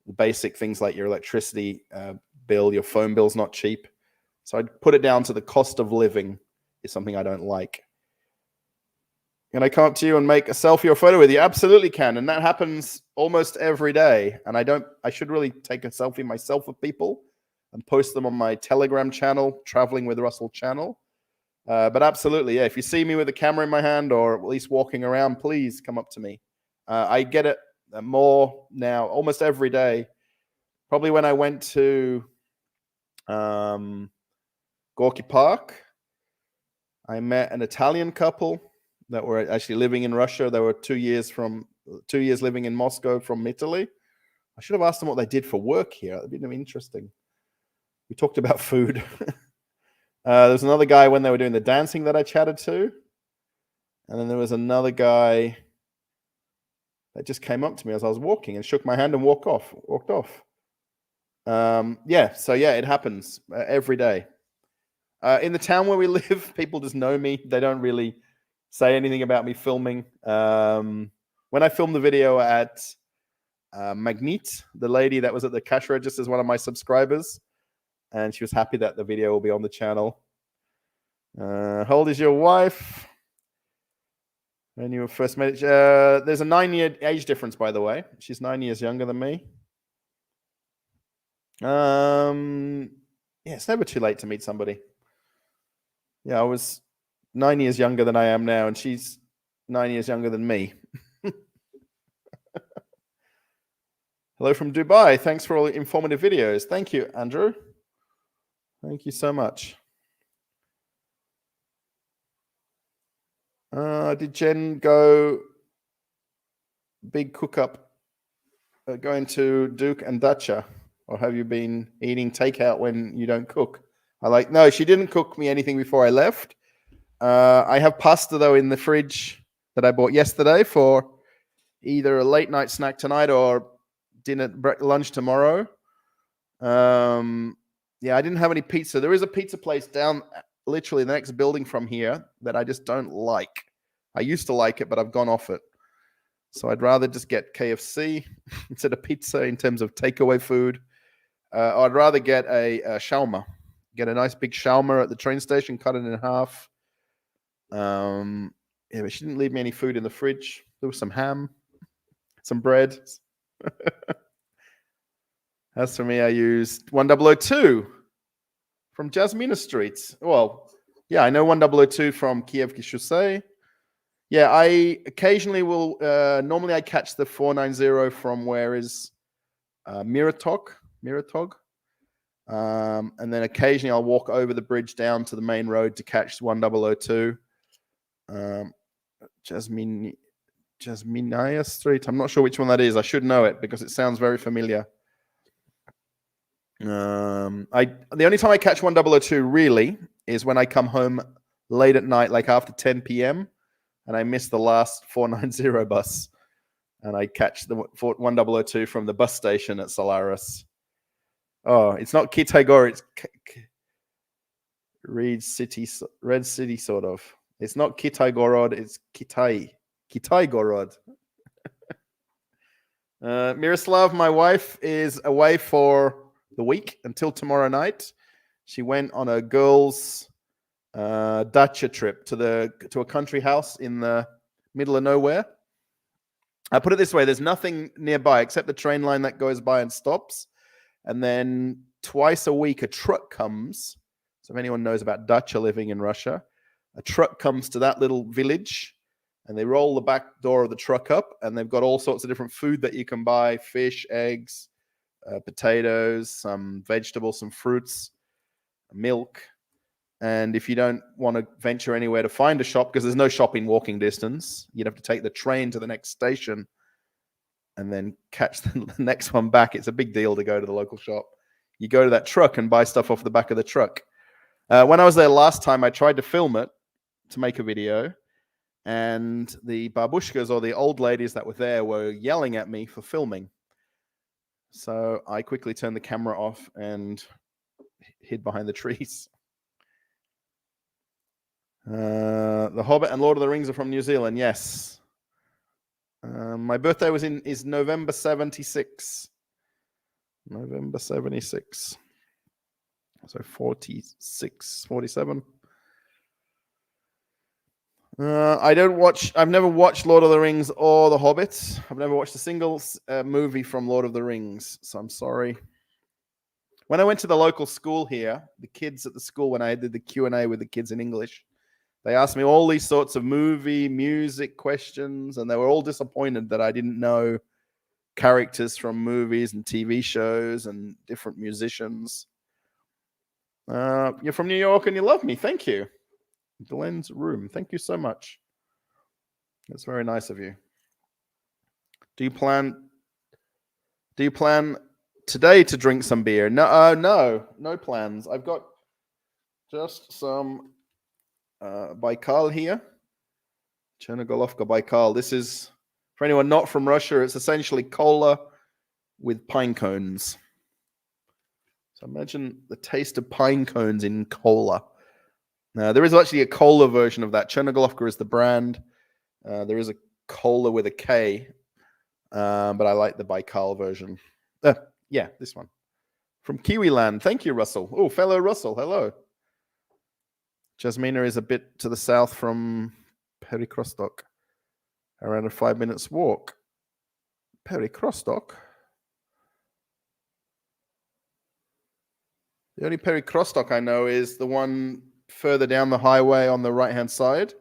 The basic things like your electricity bill, your phone bill's not cheap. So I'd put it down to the cost of living is something I don't like. Can I come up to you and make a selfie or photo with you? Absolutely can. And that happens almost every day. And I should really take a selfie myself with people and post them on my Telegram channel, Traveling with Russell channel. But absolutely, yeah. If you see me with a camera in my hand or at least walking around, please come up to me. I get it more now, almost every day. Probably when I went to Gorky Park, I met an Italian couple that were actually living in Russia. They were 2 years living in Moscow from Italy. I should have asked them what they did for work here. That'd been interesting. We talked about food. There was another guy when they were doing the dancing that I chatted to. And then there was another guy that just came up to me as I was walking and shook my hand and walked off. It happens every day. In the town where we live, people just know me. They don't really say anything about me filming. When I filmed the video at Magnit, the lady that was at the cash register is one of my subscribers, and she was happy that the video will be on the channel. How old is your wife? When you were first met, there's a 9-year age difference, by the way. She's 9 years younger than me. It's never too late to meet somebody. Yeah, I was 9 years younger than I am now, and she's 9 years younger than me. Hello from Dubai. Thanks for all the informative videos. Thank you, Andrew. Thank you so much. Did Jen go big cook up going to Duke and Dacha? Or have you been eating takeout when you don't cook? No, she didn't cook me anything before I left. I have pasta, though, in the fridge that I bought yesterday for either a late night snack tonight or lunch tomorrow. I didn't have any pizza. There is a pizza place down literally the next building from here that I just don't like. I used to like it, but I've gone off it. So I'd rather just get KFC instead of pizza in terms of takeaway food. I'd rather get a shawarma. Get a nice big shawarma at the train station, cut it in half. But she didn't leave me any food in the fridge. There was some ham, some bread. As for me, I used 1002 from Jasmina Street. Well, yeah, I know 1002 from Kievki Chaussee. Yeah, I occasionally will. Normally, I catch the 490 from where is Miratog. And then occasionally I'll walk over the bridge down to the main road to catch 1002. Jasminia Street. I'm not sure which one that is. I should know it because it sounds very familiar. The only time I catch 1002 really is when I come home late at night, like after 10 p.m. and I miss the last 490 bus. And I catch the 1002 from the bus station at Solaris. Oh, it's not Kitagor, it's Red City, sort of. It's not Kitagorod, it's Kitaigorod. Miroslav, my wife, is away for the week until tomorrow night. She went on a girls' dacha trip to a country house in the middle of nowhere. I put it this way: there's nothing nearby except the train line that goes by and stops. And then twice a week, a truck comes. So if anyone knows about dacha living in Russia, a truck comes to that little village and they roll the back door of the truck up and they've got all sorts of different food that you can buy: fish, eggs, potatoes, some vegetables, some fruits, milk. And if you don't want to venture anywhere to find a shop, because there's no shop in walking distance, you'd have to take the train to the next station and then catch the next one back. It's a big deal to go to the local shop. You go to that truck and buy stuff off the back of the truck. When I was there last time, I tried to film it to make a video, and the babushkas, or the old ladies that were there, were yelling at me for filming. So I quickly turned the camera off and hid behind the trees. The Hobbit and Lord of the Rings are from New Zealand. Yes. My birthday is November 76. November 76. So 46, 47. I've never watched Lord of the Rings or The Hobbit. I've never watched a single movie from Lord of the Rings, so I'm sorry. When I went to the local school here, the kids at the school, when I did the Q&A with the kids in English, they asked me all these sorts of music questions, and they were all disappointed that I didn't know characters from movies and TV shows and different musicians. You're from New York and you love me. Thank you. Glenn's room. Thank you so much. That's very nice of you. Do you plan today to drink some beer? No plans. I've got just some Baikal here. Chernogolovka Baikal. This is, for anyone not from Russia, it's essentially cola with pine cones. So imagine the taste of pine cones in cola. Now, there is actually a cola version of that. Chernogolovka is the brand. There is a cola with a K, but I like the Baikal version. Yeah, this one. From Kiwiland. Thank you, Russell. Oh, fellow Russell, hello. Jasmina is a bit to the south from Perikrostock. Around a 5 minutes walk. Perikrostock? The only Perikrostock I know is the one further down the highway on the right-hand side,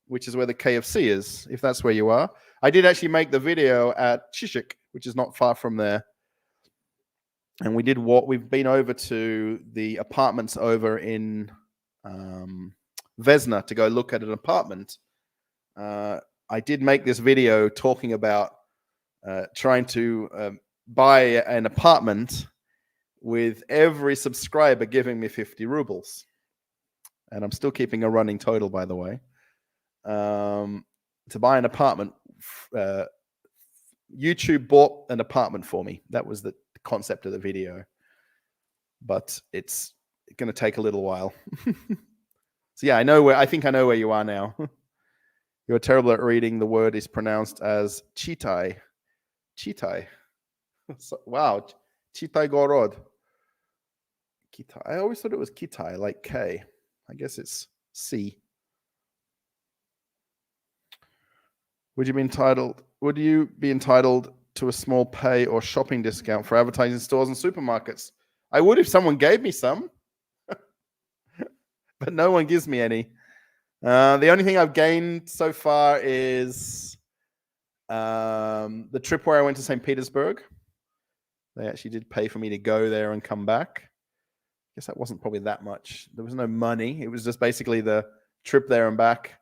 which is where the KFC is, if that's where you are. I did actually make the video at Chishik, which is not far from there. And we did walk. We've been over to the apartments over in Vesna to go look at an apartment. I did make this video talking about trying to buy an apartment with every subscriber giving me 50 rubles. And I'm still keeping a running total, by the way. To buy an apartment, YouTube bought an apartment for me. That was the concept of the video. But it's going to take a little while. So yeah, I think I know where you are now. You're terrible at reading. The word is pronounced as Chitai. Chitai. Wow. Chitai Gorod. Kitai. I always thought it was Kitai, like K. I guess it's C. Would you be entitled to a small pay or shopping discount for advertising stores and supermarkets? I would if someone gave me some. But no one gives me any. The only thing I've gained so far is the trip where I went to St. Petersburg. They actually did pay for me to go there and come back. I guess that wasn't probably that much. There was no money. It was just basically the trip there and back.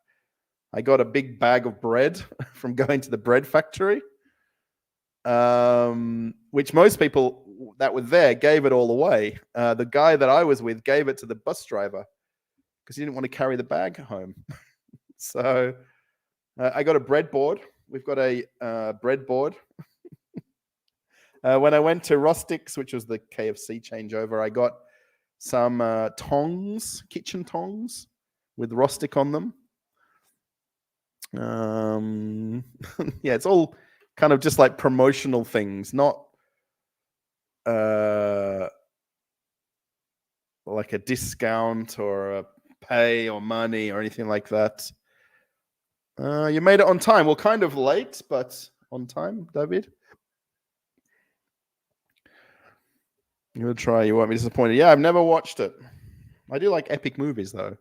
I got a big bag of bread from going to the bread factory, which most people that were there gave it all away. The guy that I was with gave it to the bus driver because he didn't want to carry the bag home. So I got a breadboard. We've got a breadboard. When I went to Rustic's, which was the KFC changeover, I got some tongs, kitchen tongs with Rustic on them. Yeah, it's all kind of just like promotional things, not like a discount or a pay or money or anything like that. You made it on time. Well, kind of late, but on time, David. You're going to try. You won't be disappointed. Yeah, I've never watched it. I do like epic movies, though.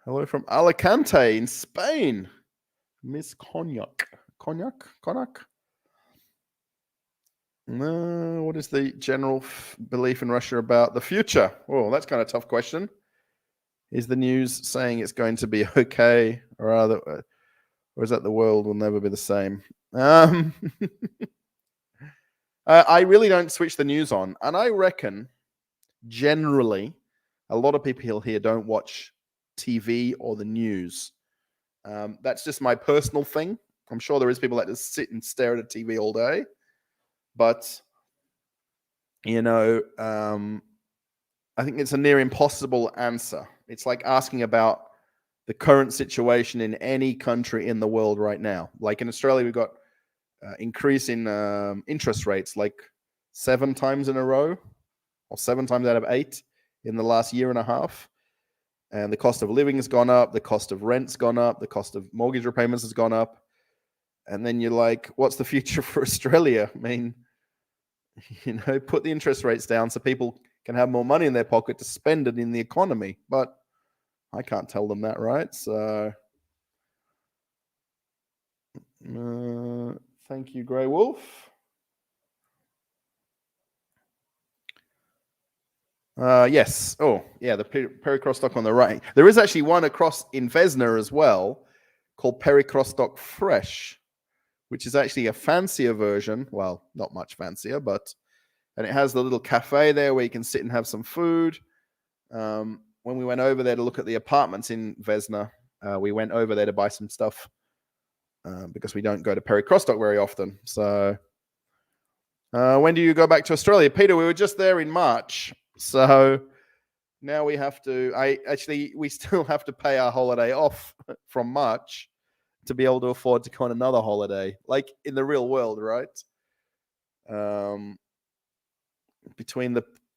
Hello from Alicante in Spain. Miss Cognac. Cognac? What is the general belief in Russia about the future? Oh, that's kind of a tough question. Is the news saying it's going to be okay, or is that the world will never be the same? I really don't switch the news on, and I reckon generally a lot of people here don't watch TV or the news. That's just my personal thing. I'm sure there is people that just sit and stare at a TV all day, but I think it's a near impossible answer. It's like asking about the current situation in any country in the world right now. Like in Australia, we've got increase in interest rates like 7 times in a row, or 7 times out of 8 in the last year and a half. And the cost of living has gone up, the cost of rent's gone up, the cost of mortgage repayments has gone up. And then you're like, what's the future for Australia? I mean, put the interest rates down so people can have more money in their pocket to spend it in the economy. But I can't tell them that, right? So thank you, Grey Wolf. Yes. Oh, yeah, the Pericross stock on the right. There is actually one across in Vesna as well called Pericross stock Fresh, which is actually a fancier version. Well, not much fancier, and it has the little cafe there where you can sit and have some food. When we went over there to look at the apartments in Vesna, we went over there to buy some stuff because we don't go to Pericross stock very often. So when do you go back to Australia? Peter, we were just there in March. So now we still have to pay our holiday off from March to be able to afford to go on another holiday, like in the real world, right?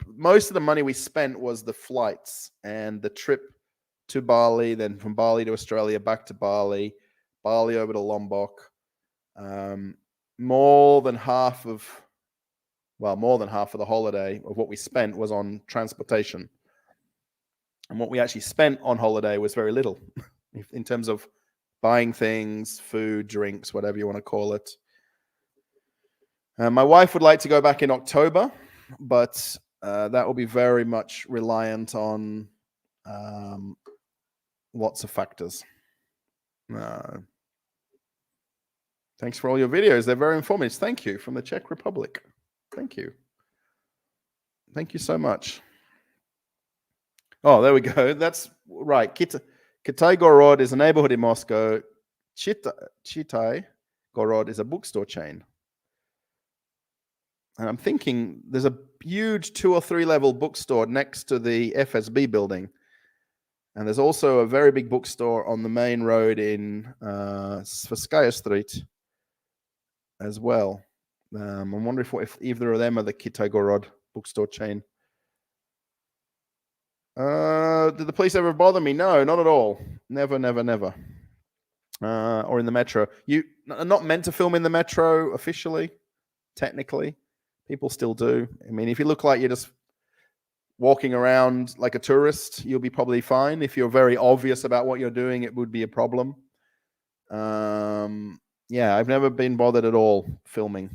Most of the money we spent was the flights and the trip to Bali, then from Bali to Australia, back to Bali over to Lombok. More than half of the holiday of what we spent was on transportation. And what we actually spent on holiday was very little in terms of buying things, food, drinks, whatever you want to call it. My wife would like to go back in October, but that will be very much reliant on lots of factors. Thanks for all your videos. They're very informative. Thank you. From the Czech Republic. Thank you. Thank you so much. Oh, there we go. That's right. Kitai Gorod is a neighborhood in Moscow. Chitai Gorod is a bookstore chain. And I'm thinking there's a huge 2 or 3 level bookstore next to the FSB building. And there's also a very big bookstore on the main road in Sverskaya Street as well. I'm wondering if either of them are the Kitai-Gorod bookstore chain. Did the police ever bother me? No, not at all. Never. Or in the metro. You are not meant to film in the metro officially, technically. People still do. I mean, if you look like you're just walking around like a tourist, you'll be probably fine. If you're very obvious about what you're doing, it would be a problem. Yeah, I've never been bothered at all filming.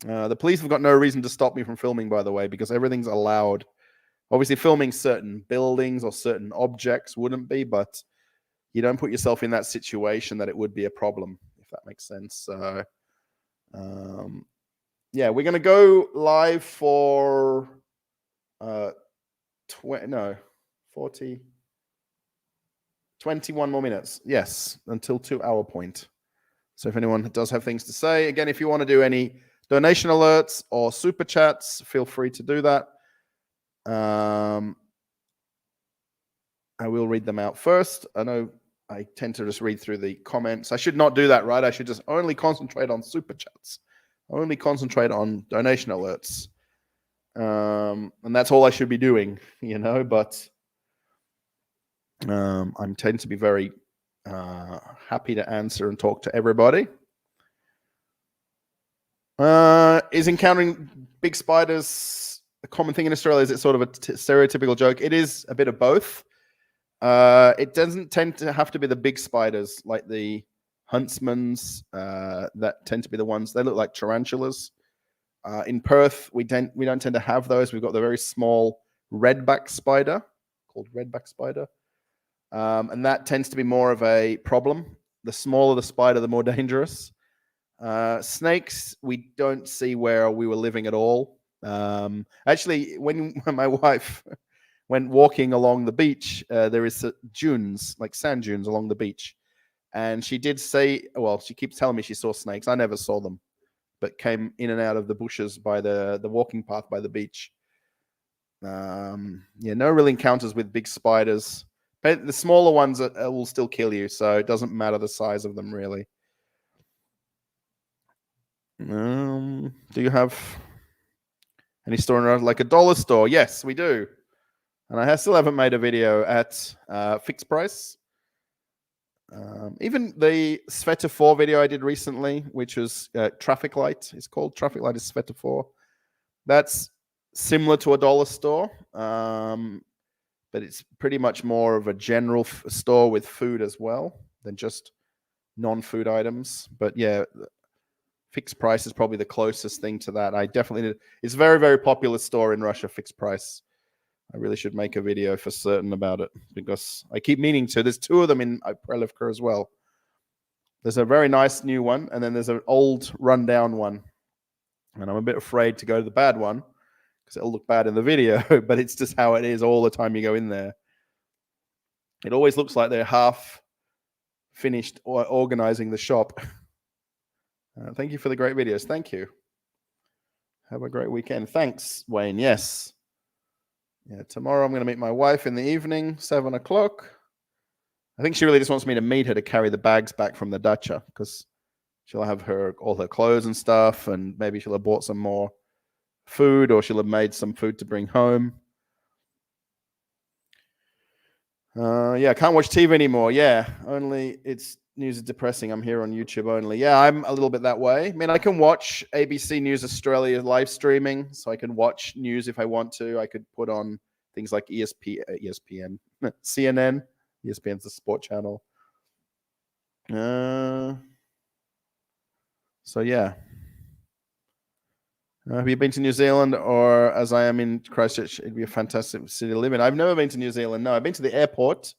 The police have got no reason to stop me from filming, by the way, because everything's allowed. Obviously, filming certain buildings or certain objects wouldn't be, but you don't put yourself in that situation that it would be a problem, if that makes sense. So, yeah, we're going to go live for 21 more minutes. Yes, until 2-hour point. So if anyone does have things to say, again, if you want to do any donation alerts or super chats, feel free to do that. I will read them out first. I know I tend to just read through the comments. I should not do that, right? I should just only concentrate on super chats. Only concentrate on donation alerts. And that's all I should be doing, but I tend to be very happy to answer and talk to everybody. Is encountering big spiders a common thing in Australia? Is it sort of a stereotypical joke? It is a bit of both. It doesn't tend to have to be the big spiders like the huntsmans that tend to be the ones. They look like tarantulas. In Perth, we don't tend to have those. We've got the very small redback spider called redback spider, and that tends to be more of a problem. The smaller the spider, the more dangerous. Snakes, we don't see where we were living at all. Actually, when my wife went walking along the beach. There is dunes, like sand dunes along the beach. And she did say, well, she keeps telling me she saw snakes. I never saw them, but came in and out of the bushes by the walking path by the beach. Yeah, no real encounters with big spiders. But the smaller ones will still kill you, so it doesn't matter the size of them, really. Do you have any store in like a dollar store? Yes, we do. And I still haven't made a video at fixed price. Even the Sveta 4 video I did recently, which was Traffic Light, it's called Traffic Light is Sveta 4. That's similar to a dollar store, but it's pretty much more of a general store with food as well than just non-food items. But yeah, fixed price is probably the closest thing to that. I definitely it's a very, very popular store in Russia, fixed price. I really should make a video for certain about it because I keep meaning to. There's two of them in Prelivka as well. There's a very nice new one, and then there's an old rundown one. And I'm a bit afraid to go to the bad one because it'll look bad in the video, but it's just how it is all the time you go in there. It always looks like they're half finished or organizing the shop. Thank you for the great videos. Thank you. Have a great weekend. Thanks, Wayne. Yes. Yeah, tomorrow I'm going to meet my wife in the evening, 7 o'clock. I think she really just wants me to meet her to carry the bags back from the dacha because she'll have all her clothes and stuff, and maybe she'll have bought some more food or she'll have made some food to bring home. Yeah, I can't watch TV anymore. Yeah, only it's news is depressing. I'm here on YouTube only. Yeah, I'm a little bit that way. I mean, I can watch ABC News Australia live streaming, so I can watch news if I want to. I could put on things like ESPN, CNN. ESPN's the sport channel. So yeah. Have you been to New Zealand, or as I am in Christchurch, it'd be a fantastic city to live in? I've never been to New Zealand. No, I've been to the airport.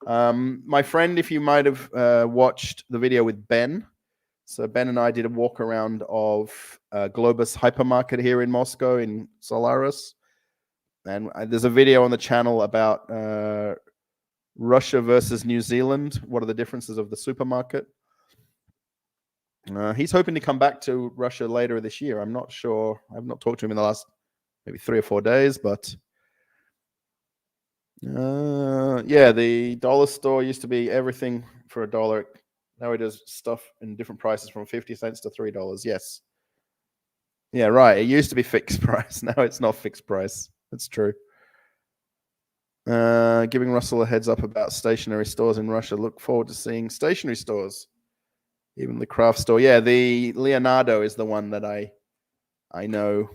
My friend, if you might have watched the video with Ben, so Ben and I did a walk around of Globus hypermarket here in Moscow in Solaris, and there's a video on the channel about Russia versus New Zealand. What are the differences of the supermarket? He's hoping to come back to Russia later this year. I'm not sure. I've not talked to him in the last maybe 3 or 4 days, but yeah, the dollar store used to be everything for $1. Now it does stuff in different prices from 50 cents to $3. Yes. Yeah, right. It used to be fixed price. Now it's not fixed price. That's true. Giving Russell a heads up about stationery stores in Russia. Look forward to seeing stationery stores. Even the craft store. Yeah, the Leonardo is the one that I know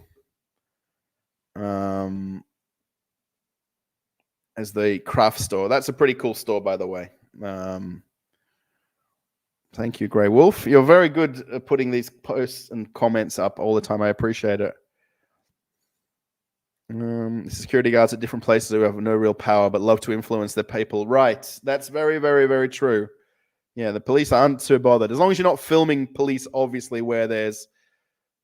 as the craft store. That's a pretty cool store, by the way. Thank you, Grey Wolf. You're very good at putting these posts and comments up all the time. I appreciate it. Security guards at different places who have no real power but love to influence their people. Right. That's very, very, very true. Yeah, the police aren't too bothered. As long as you're not filming police, obviously, where there's,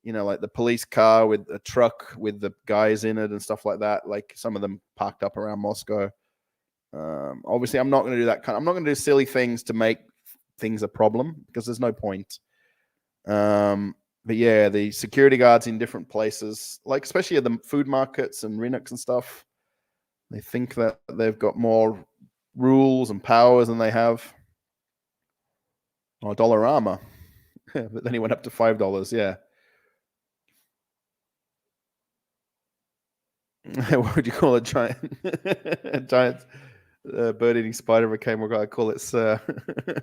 like the police car with a truck with the guys in it and stuff like that, like some of them parked up around Moscow. Obviously, I'm not going to do that I'm not going to do silly things to make things a problem because there's no point. But yeah, the security guards in different places, like especially at the food markets and Renox and stuff, they think that they've got more rules and powers than they have. Oh, Dollarama. But then he went up to $5. Yeah. What would you call a giant? A giant bird-eating spider became what I call it, sir.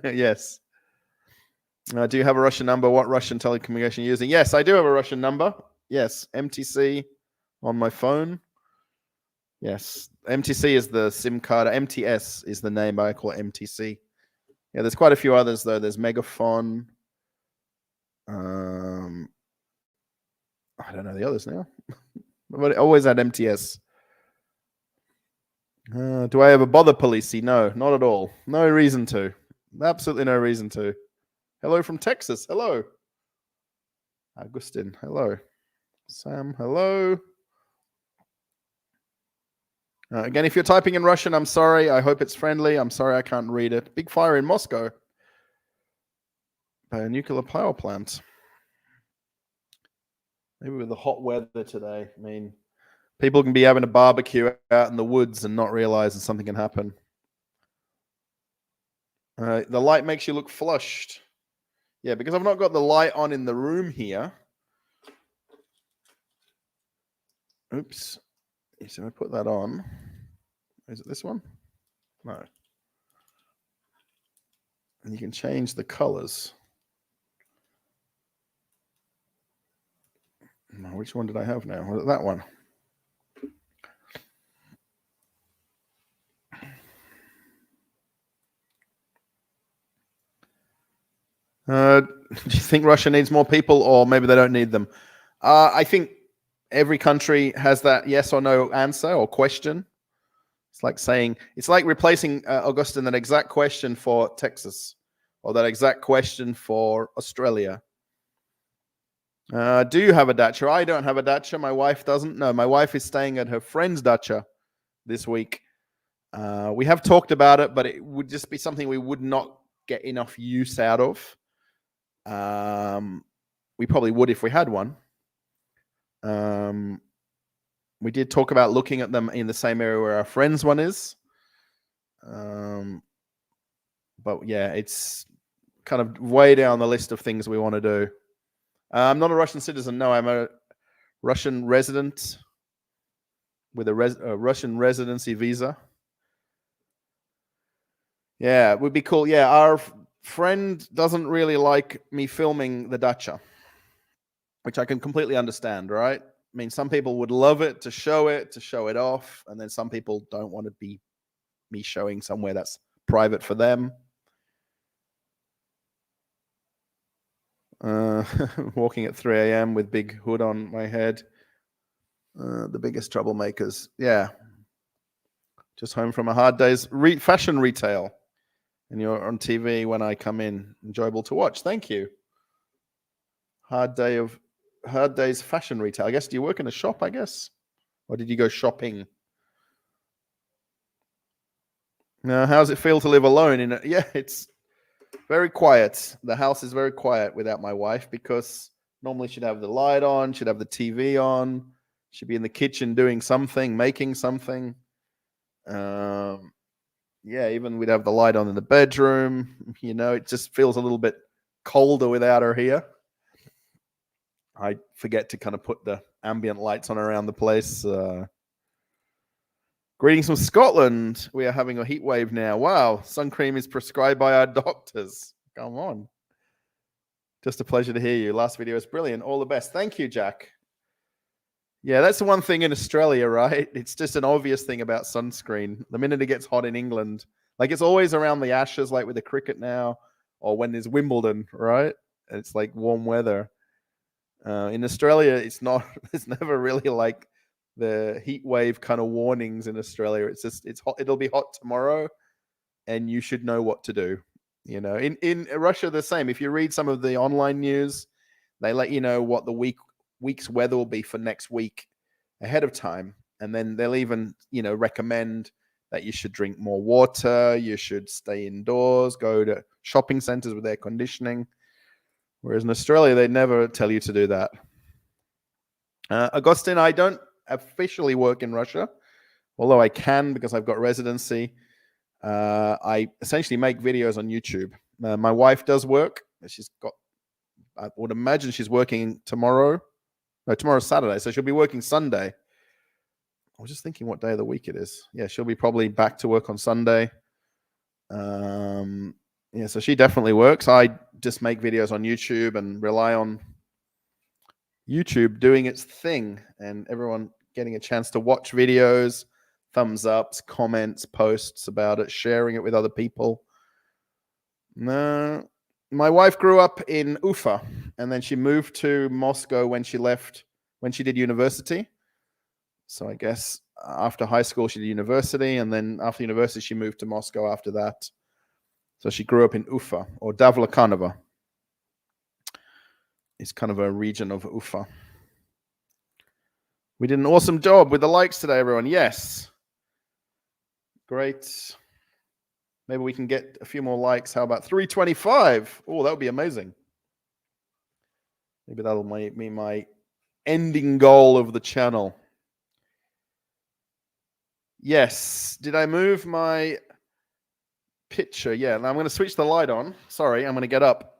Yes. Do you have a Russian number? What Russian telecommunication are you using? Yes, I do have a Russian number. Yes, MTC on my phone. Yes, MTC is the SIM card. MTS is the name, but I call it MTC. Yeah, there's quite a few others, though. There's Megaphone. I don't know the others now. But I always had MTS. Do I ever bother Policy? No, not at all. No reason to. Absolutely no reason to. Hello from Texas. Hello. Augustin. Hello. Sam. Hello. Again, if you're typing in Russian, I'm sorry. I hope it's friendly. I'm sorry I can't read it. Big fire in Moscow by a nuclear power plant. Maybe with the hot weather today. I mean, people can be having a barbecue out in the woods and not realizing something can happen. The light makes you look flushed. Yeah, because I've not got the light on in the room here. Oops. So I put that on. Is it this one? No. And you can change the colors. No, which one did I have now? Was it that one? Do you think Russia needs more people, or maybe they don't need them? I think every country has that yes or no answer or question. It's like saying, it's like replacing, Augustine, that exact question for Texas, or that exact question for Australia. Do you have a dacha? I don't have a dacha. My wife doesn't. No, my wife is staying at her friend's dacha this week. We have talked about it, but it would just be something we would not get enough use out of. We probably would if we had one. We did talk about looking at them in the same area where our friend's one is. But yeah, it's kind of way down the list of things we want to do. I'm not a Russian citizen. No, I'm a Russian resident with a Russian residency visa. Yeah, it would be cool. Yeah, our friend doesn't really like me filming the dacha, which I can completely understand, right? I mean, some people would love it to show it off, and then some people don't want to be me showing somewhere that's private for them. Walking at 3 a.m. with big hood on my head. The biggest troublemakers. Yeah. Just home from a hard day's fashion retail. And you're on TV when I come in. Enjoyable to watch. Thank you. Hard day's fashion retail. I guess, do you work in a shop, I guess? Or did you go shopping? Now, how does it feel to live alone? Yeah, it's very quiet. The house is very quiet without my wife, because normally she'd have the light on, she'd have the TV on, she'd be in the kitchen doing something, making something. Yeah, even we'd have the light on in the bedroom. It just feels a little bit colder without her here. I forget to kind of put the ambient lights on around the place. Greetings from Scotland. We are having a heat wave now. Wow, sun cream is prescribed by our doctors. Come on. Just a pleasure to hear you. Last video is brilliant. All the best. Thank you, Jack. Yeah, that's the one thing in Australia, right? It's just an obvious thing about sunscreen. The minute it gets hot in England, like it's always around the Ashes, like with the cricket now, or when there's Wimbledon, right? And it's like warm weather. In Australia, it's not. It's never really like the heat wave kind of warnings in Australia. It's just, it's hot. It'll be hot tomorrow, and you should know what to do. In Russia, the same. If you read some of the online news, they let you know what the week's weather will be for next week ahead of time, and then they'll even recommend that you should drink more water, you should stay indoors, go to shopping centers with air conditioning. Whereas in Australia, they never tell you to do that. Augustine, I don't officially work in Russia, although I can because I've got residency. I essentially make videos on YouTube. My wife does work. I would imagine she's working tomorrow. No, tomorrow's Saturday, so she'll be working Sunday. I was just thinking what day of the week it is. Yeah, she'll be probably back to work on Sunday. Yeah, so she definitely works. I just make videos on YouTube and rely on YouTube doing its thing and everyone getting a chance to watch videos, thumbs ups, comments, posts about it, sharing it with other people. No, my wife grew up in Ufa, and then she moved to Moscow when she did university. So I guess after high school, she did university, and then after university, she moved to Moscow after that. So she grew up in Ufa, or Davlekanova. It's kind of a region of Ufa. We did an awesome job with the likes today, everyone. Yes. Great. Maybe we can get a few more likes. How about 325? Oh, that would be amazing. Maybe that'll be my ending goal of the channel. Yes. Did I move my picture? Yeah. Now I'm going to switch the light on. Sorry, I'm going to get up.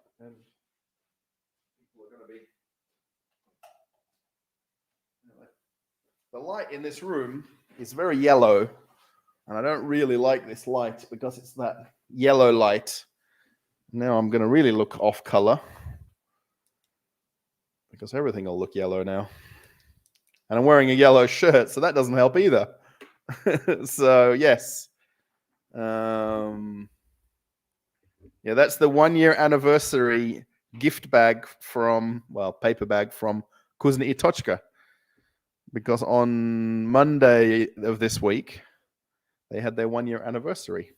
The light in this room is very yellow, and I don't really like this light because it's that yellow light. Now I'm going to really look off color because everything will look yellow now. And I'm wearing a yellow shirt, so that doesn't help either. So, yes. Yeah, that's the 1-year anniversary gift bag from, well, paper bag from Kuzny Itochka. Because on Monday of this week, they had their 1-year anniversary.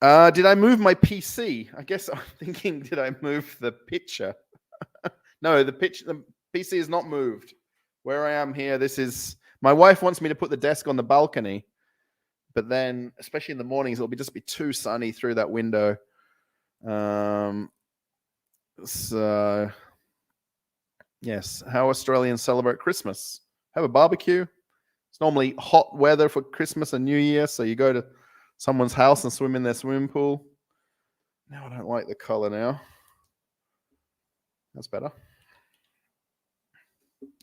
Did I move my PC? I guess I'm thinking, did I move the picture? No, the PC is not moved. Where I am here, this is... My wife wants me to put the desk on the balcony, but then, especially in the mornings, it'll just be too sunny through that window. So... Yes, how Australians celebrate Christmas. Have a barbecue. It's normally hot weather for Christmas and New Year, so you go to someone's house and swim in their swimming pool. Now I don't like the color now. That's better.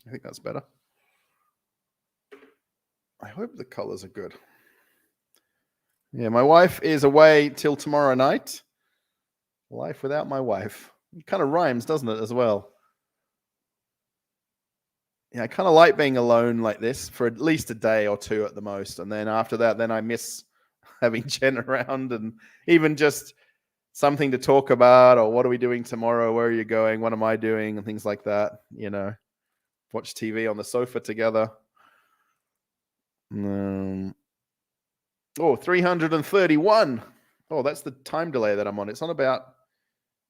I think that's better. I hope the colors are good. Yeah, my wife is away till tomorrow night. Life without my wife. It kind of rhymes, doesn't it, as well? Yeah, I kind of like being alone like this for at least a day or two at the most. And then after that, then I miss having Jen around and even just something to talk about, or what are we doing tomorrow? Where are you going? What am I doing? And things like that, you know, watch TV on the sofa together. Oh, 331. Oh, that's the time delay that I'm on. It's on about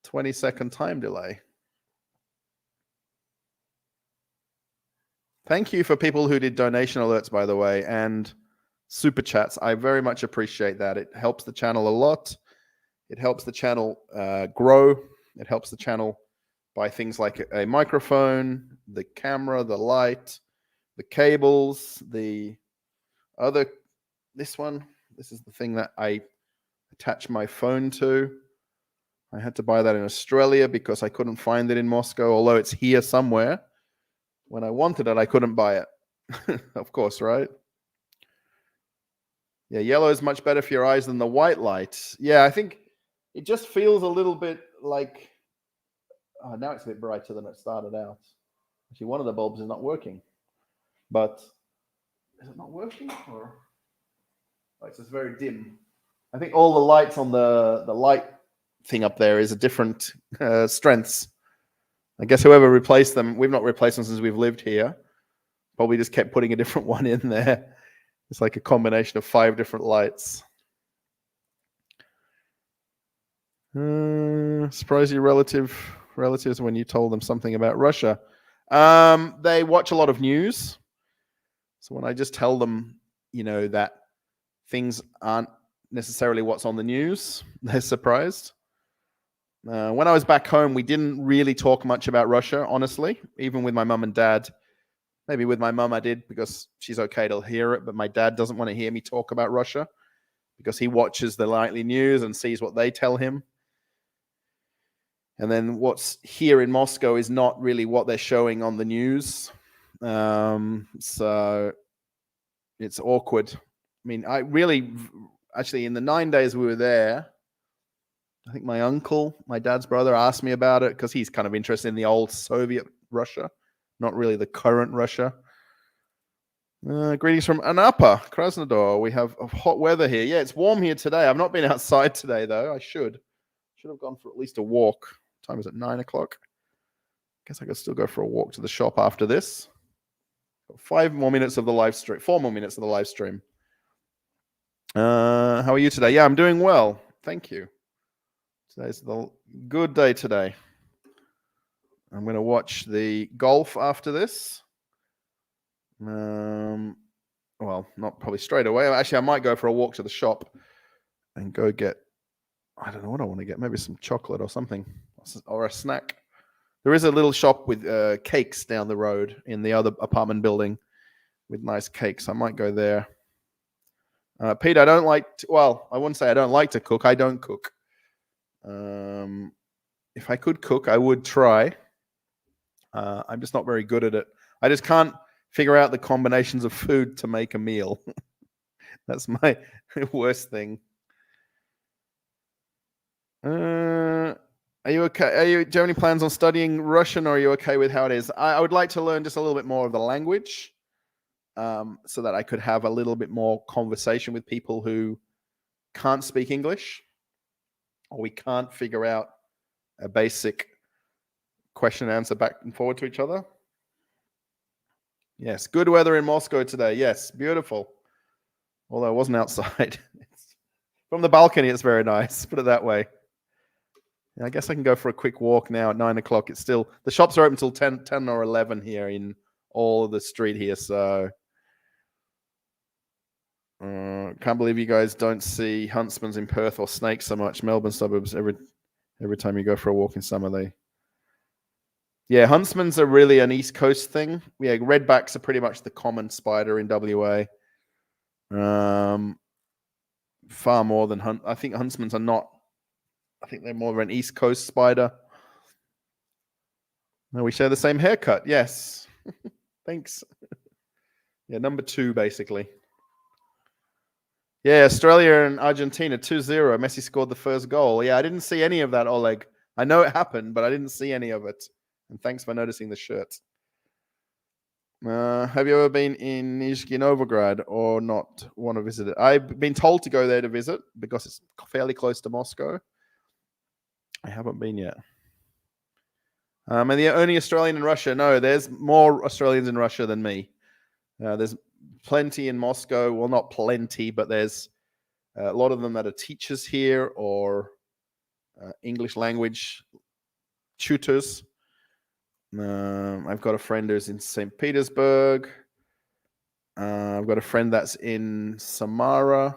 20-second time delay. Thank you for people who did donation alerts, by the way, and super chats. I very much appreciate that. It helps the channel a lot. It helps the channel grow. It helps the channel buy things like a microphone, the camera, the light, the cables, the other, this one. This is the thing that I attach my phone to. I had to buy that in Australia because I couldn't find it in Moscow, although it's here somewhere. When I wanted it, I couldn't buy it. Of course, right? Yeah, yellow is much better for your eyes than the white light. Yeah, I think it just feels a little bit like... Oh, now it's a bit brighter than it started out. Actually, one of the bulbs is not working. But is it not working? Or... Oh, it's just very dim. I think all the lights on the light thing up there is a different strengths. I guess whoever replaced them, we've not replaced them since we've lived here. Probably just kept putting a different one in there. It's like a combination of 5 different lights. Surprise your relatives when you told them something about Russia. They watch a lot of news. So when I just tell them, you know, that things aren't necessarily what's on the news, they're surprised. When I was back home, we didn't really talk much about Russia, honestly, even with my mum and dad. Maybe with my mum I did because she's okay to hear it, but my dad doesn't want to hear me talk about Russia because he watches the nightly news and sees what they tell him. And then what's here in Moscow is not really what they're showing on the news. So it's awkward. I mean, actually, in the 9 days we were there, I think my uncle, my dad's brother, asked me about it because he's kind of interested in the old Soviet Russia, not really the current Russia. Greetings from Anapa, Krasnodar. We have hot weather here. Yeah, it's warm here today. I've not been outside today, though. I should have gone for at least a walk. What time is it? 9 o'clock. Guess I could still go for a walk to the shop after this. 5 more minutes of the live stream. 4 more minutes of the live stream. How are you today? Yeah, I'm doing well. Thank you. Today's the good day today. I'm going to watch the golf after this. Well, not probably straight away. Actually, I might go for a walk to the shop and go get, I don't know what I want to get. Maybe some chocolate or something, or a snack. There is a little shop with cakes down the road in the other apartment building with nice cakes. I might go there. Pete, I don't like well, I wouldn't say I don't like to cook. I don't cook. If I could cook, I would try. I'm just not very good at it. I just can't figure out the combinations of food to make a meal. That's my worst thing. Are you okay? Do you have any plans on studying Russian, or are you okay with how it is? I would like to learn just a little bit more of the language, so that I could have a little bit more conversation with people who can't speak English, or we can't figure out a basic question and answer back and forward to each other. Yes, good weather in Moscow today. Yes, beautiful. Although I wasn't outside. From the balcony, it's very nice. Put it that way. I guess I can go for a quick walk now at 9 o'clock. It's still, the shops are open until 10 or 11 here in all of the street here. So can't believe you guys don't see huntsmans in Perth or snakes so much. Melbourne suburbs, every time you go for a walk in summer, yeah, huntsmans are really an East Coast thing. Yeah, redbacks are pretty much the common spider in WA. Far more than I think huntsmans are not. I think they're more of an East Coast spider. No, we share the same haircut. Yes. Thanks. Yeah, number 2, basically. Yeah, Australia and Argentina 2-0. Messi scored the first goal. Yeah, I didn't see any of that, Oleg. I know it happened, but I didn't see any of it. And thanks for noticing the shirt. Have you ever been in Nizhny Novgorod or not want to visit it? I've been told to go there to visit because it's fairly close to Moscow. I haven't been yet. And the only Australian in Russia? No, there's more Australians in Russia than me. There's plenty in Moscow. Well, not plenty, but there's a lot of them that are teachers here or English language tutors. I've got a friend who's in St. Petersburg. I've got a friend that's in Samara.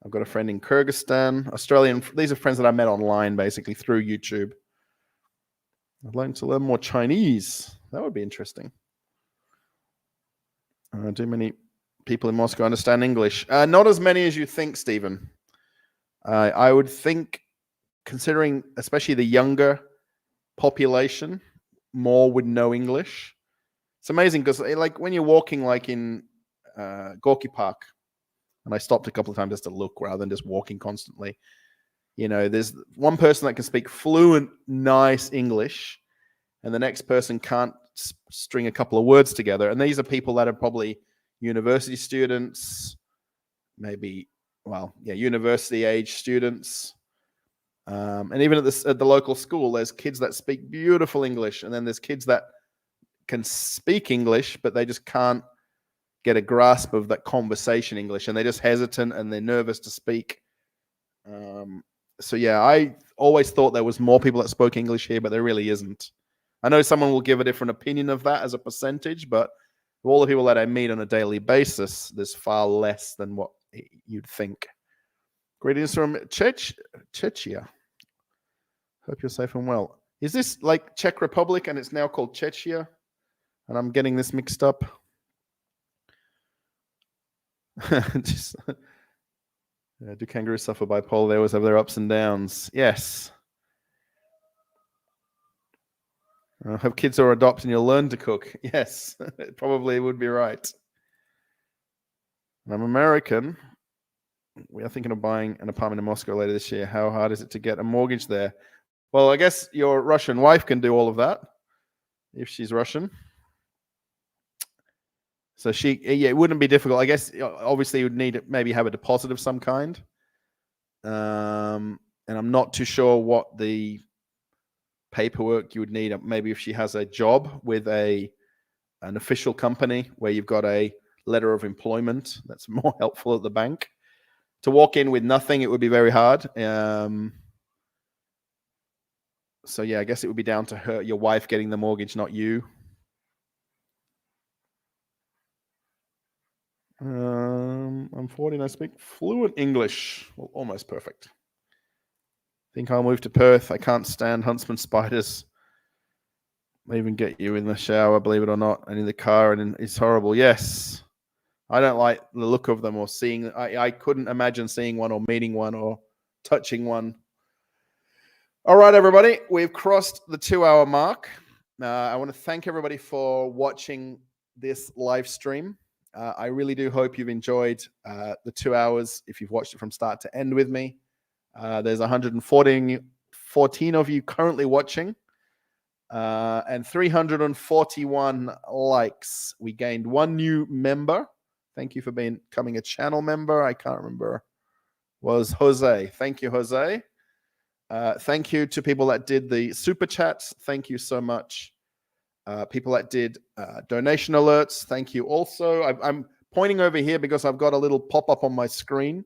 I've got a friend in Kyrgyzstan. Australian. These are friends that I met online, basically, through YouTube. I'd like to learn more Chinese. That would be interesting. Do many people in Moscow understand English? Not as many as you think, Stephen. I would think, considering especially the younger population, more would know English. It's amazing because, like, when you're walking, like in Gorky Park, and I stopped a couple of times just to look rather than just walking constantly. You know, there's one person that can speak fluent, nice English, and the next person can't string a couple of words together. And these are people that are probably university students, maybe, university age students. And even at the local school, there's kids that speak beautiful English, and then there's kids that can speak English, but they just can't get a grasp of that conversation English, and they're just hesitant and they're nervous to speak. So yeah, I always thought there was more people that spoke English here, but there really isn't. I know someone will give a different opinion of that as a percentage, but of all the people that I meet on a daily basis, there's far less than what you'd think. Greetings from Czechia. Hope you're safe and well. Is this like Czech Republic and it's now called Czechia? And I'm getting this mixed up. Do kangaroos suffer bipolar? They always have their ups and downs. Yes. Have kids or adopt and you'll learn to cook. Yes, it probably would be right. I'm American. We are thinking of buying an apartment in Moscow later this year. How hard is it to get a mortgage there? Well, I guess your Russian wife can do all of that if she's Russian. So it wouldn't be difficult. I guess obviously you would need to maybe have a deposit of some kind. And I'm not too sure what the paperwork you would need. Maybe if she has a job with an official company where you've got a letter of employment, that's more helpful at the bank. To walk in with nothing, it would be very hard. So yeah, I guess it would be down to your wife getting the mortgage, not you. I'm 14. I speak fluent English. Well, almost perfect. Think I'll move to Perth. I can't stand huntsman spiders. They even get you in the shower, believe it or not, and in the car, and it's horrible. Yes. I don't like the look of them or seeing. I couldn't imagine seeing one or meeting one or touching one. All right, everybody. We've crossed the 2-hour mark. I want to thank everybody for watching this live stream. I really do hope you've enjoyed the 2 hours if you've watched it from start to end with me. There's 114 of you currently watching and 341 likes. We gained one new member. Thank you for becoming a channel member. I can't remember. Was Jose. Thank you, Jose. Thank you to people that did the super chats. Thank you so much. People that did donation alerts. Thank you also. I'm pointing over here because I've got a little pop-up on my screen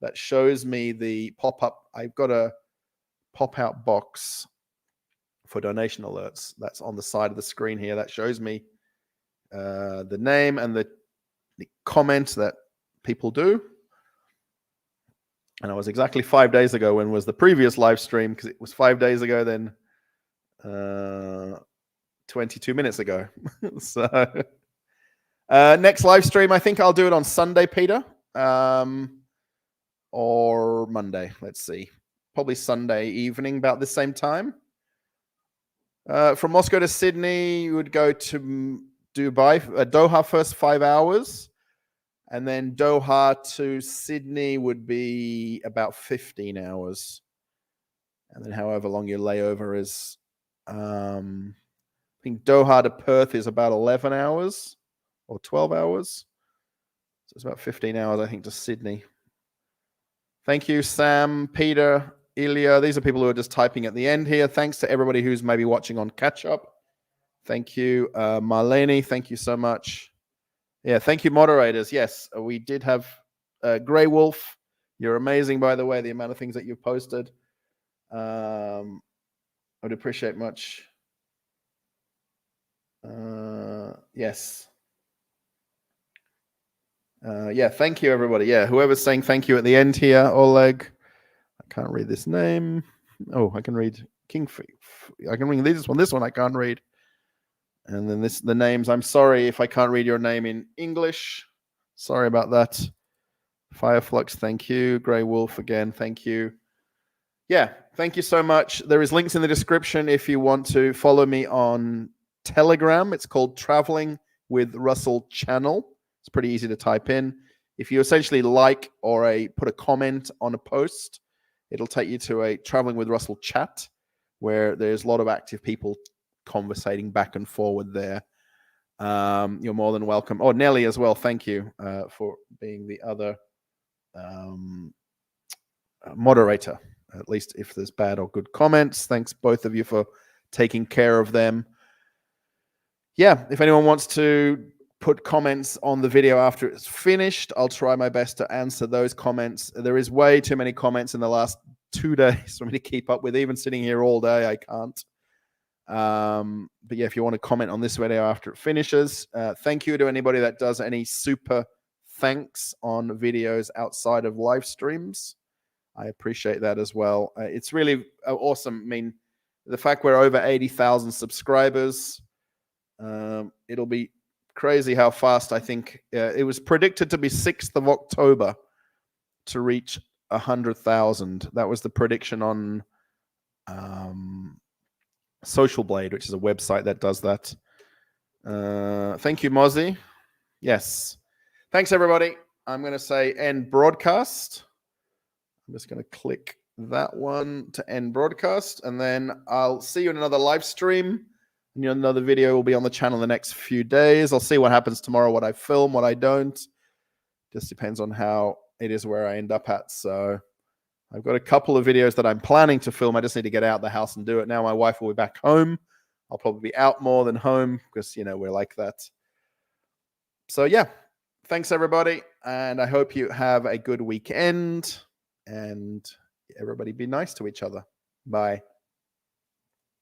that shows me the pop-up. I've got a pop-out box for donation alerts. That's on the side of the screen here. That shows me the name and the comments that people do. And it was exactly 5 days ago when was the previous live stream, because it was 5 days ago then 22 minutes ago. So next live stream, I think I'll do it on Sunday, Peter, or Monday. Let's see. Probably Sunday evening about the same time. From Moscow to Sydney, you would go to Dubai, Doha first 5 hours. And then Doha to Sydney would be about 15 hours. And then however long your layover is. I think Doha to Perth is about 11 hours or 12 hours. So it's about 15 hours, I think, to Sydney. Thank you, Sam, Peter, Ilya. These are people who are just typing at the end here. Thanks to everybody who's maybe watching on catch-up. Thank you, Marlene. Thank you so much. Yeah, thank you, moderators. Yes, we did have Grey Wolf. You're amazing, by the way, the amount of things that you've posted. I would appreciate much. Yes. Yeah, thank you, everybody. Yeah, whoever's saying thank you at the end here, Oleg. I can't read this name. Oh, I can read King. I can read this one. This one I can't read. And then the names. I'm sorry if I can't read your name in English. Sorry about that. Fireflux, thank you. Grey Wolf again, thank you. Yeah, thank you so much. There is links in the description if you want to follow me on Telegram. It's called Traveling with Russell Channel. It's pretty easy to type in. If you essentially like or put a comment on a post, it'll take you to a Traveling with Russell chat where there's a lot of active people conversating back and forward there. You're more than welcome. Oh, Nelly as well. Thank you for being the other moderator, at least if there's bad or good comments. Thanks both of you for taking care of them. Yeah, if anyone wants to put comments on the video after it's finished, I'll try my best to answer those comments. There is way too many comments in the last 2 days for me to keep up with. Even sitting here all day, I can't. But yeah, if you want to comment on this video after it finishes, thank you to anybody that does any super thanks on videos outside of live streams. I appreciate that as well. It's really awesome. I mean, the fact we're over 80,000 subscribers, it'll be crazy how fast. I think it was predicted to be 6th of October to reach 100,000. That was the prediction on Social Blade, which is a website that does that. Thank you, Mozzie. Yes. Thanks, everybody. I'm going to say end broadcast. I'm just going to click that one to end broadcast, and then I'll see you in another live stream. And another video will be on the channel in the next few days. I'll see what happens tomorrow, what I film, what I don't. Just depends on how it is where I end up at. So I've got a couple of videos that I'm planning to film. I just need to get out of the house and do it now. My wife will be back home. I'll probably be out more than home because, we're like that. So, yeah, thanks, everybody. And I hope you have a good weekend. And everybody be nice to each other. Bye.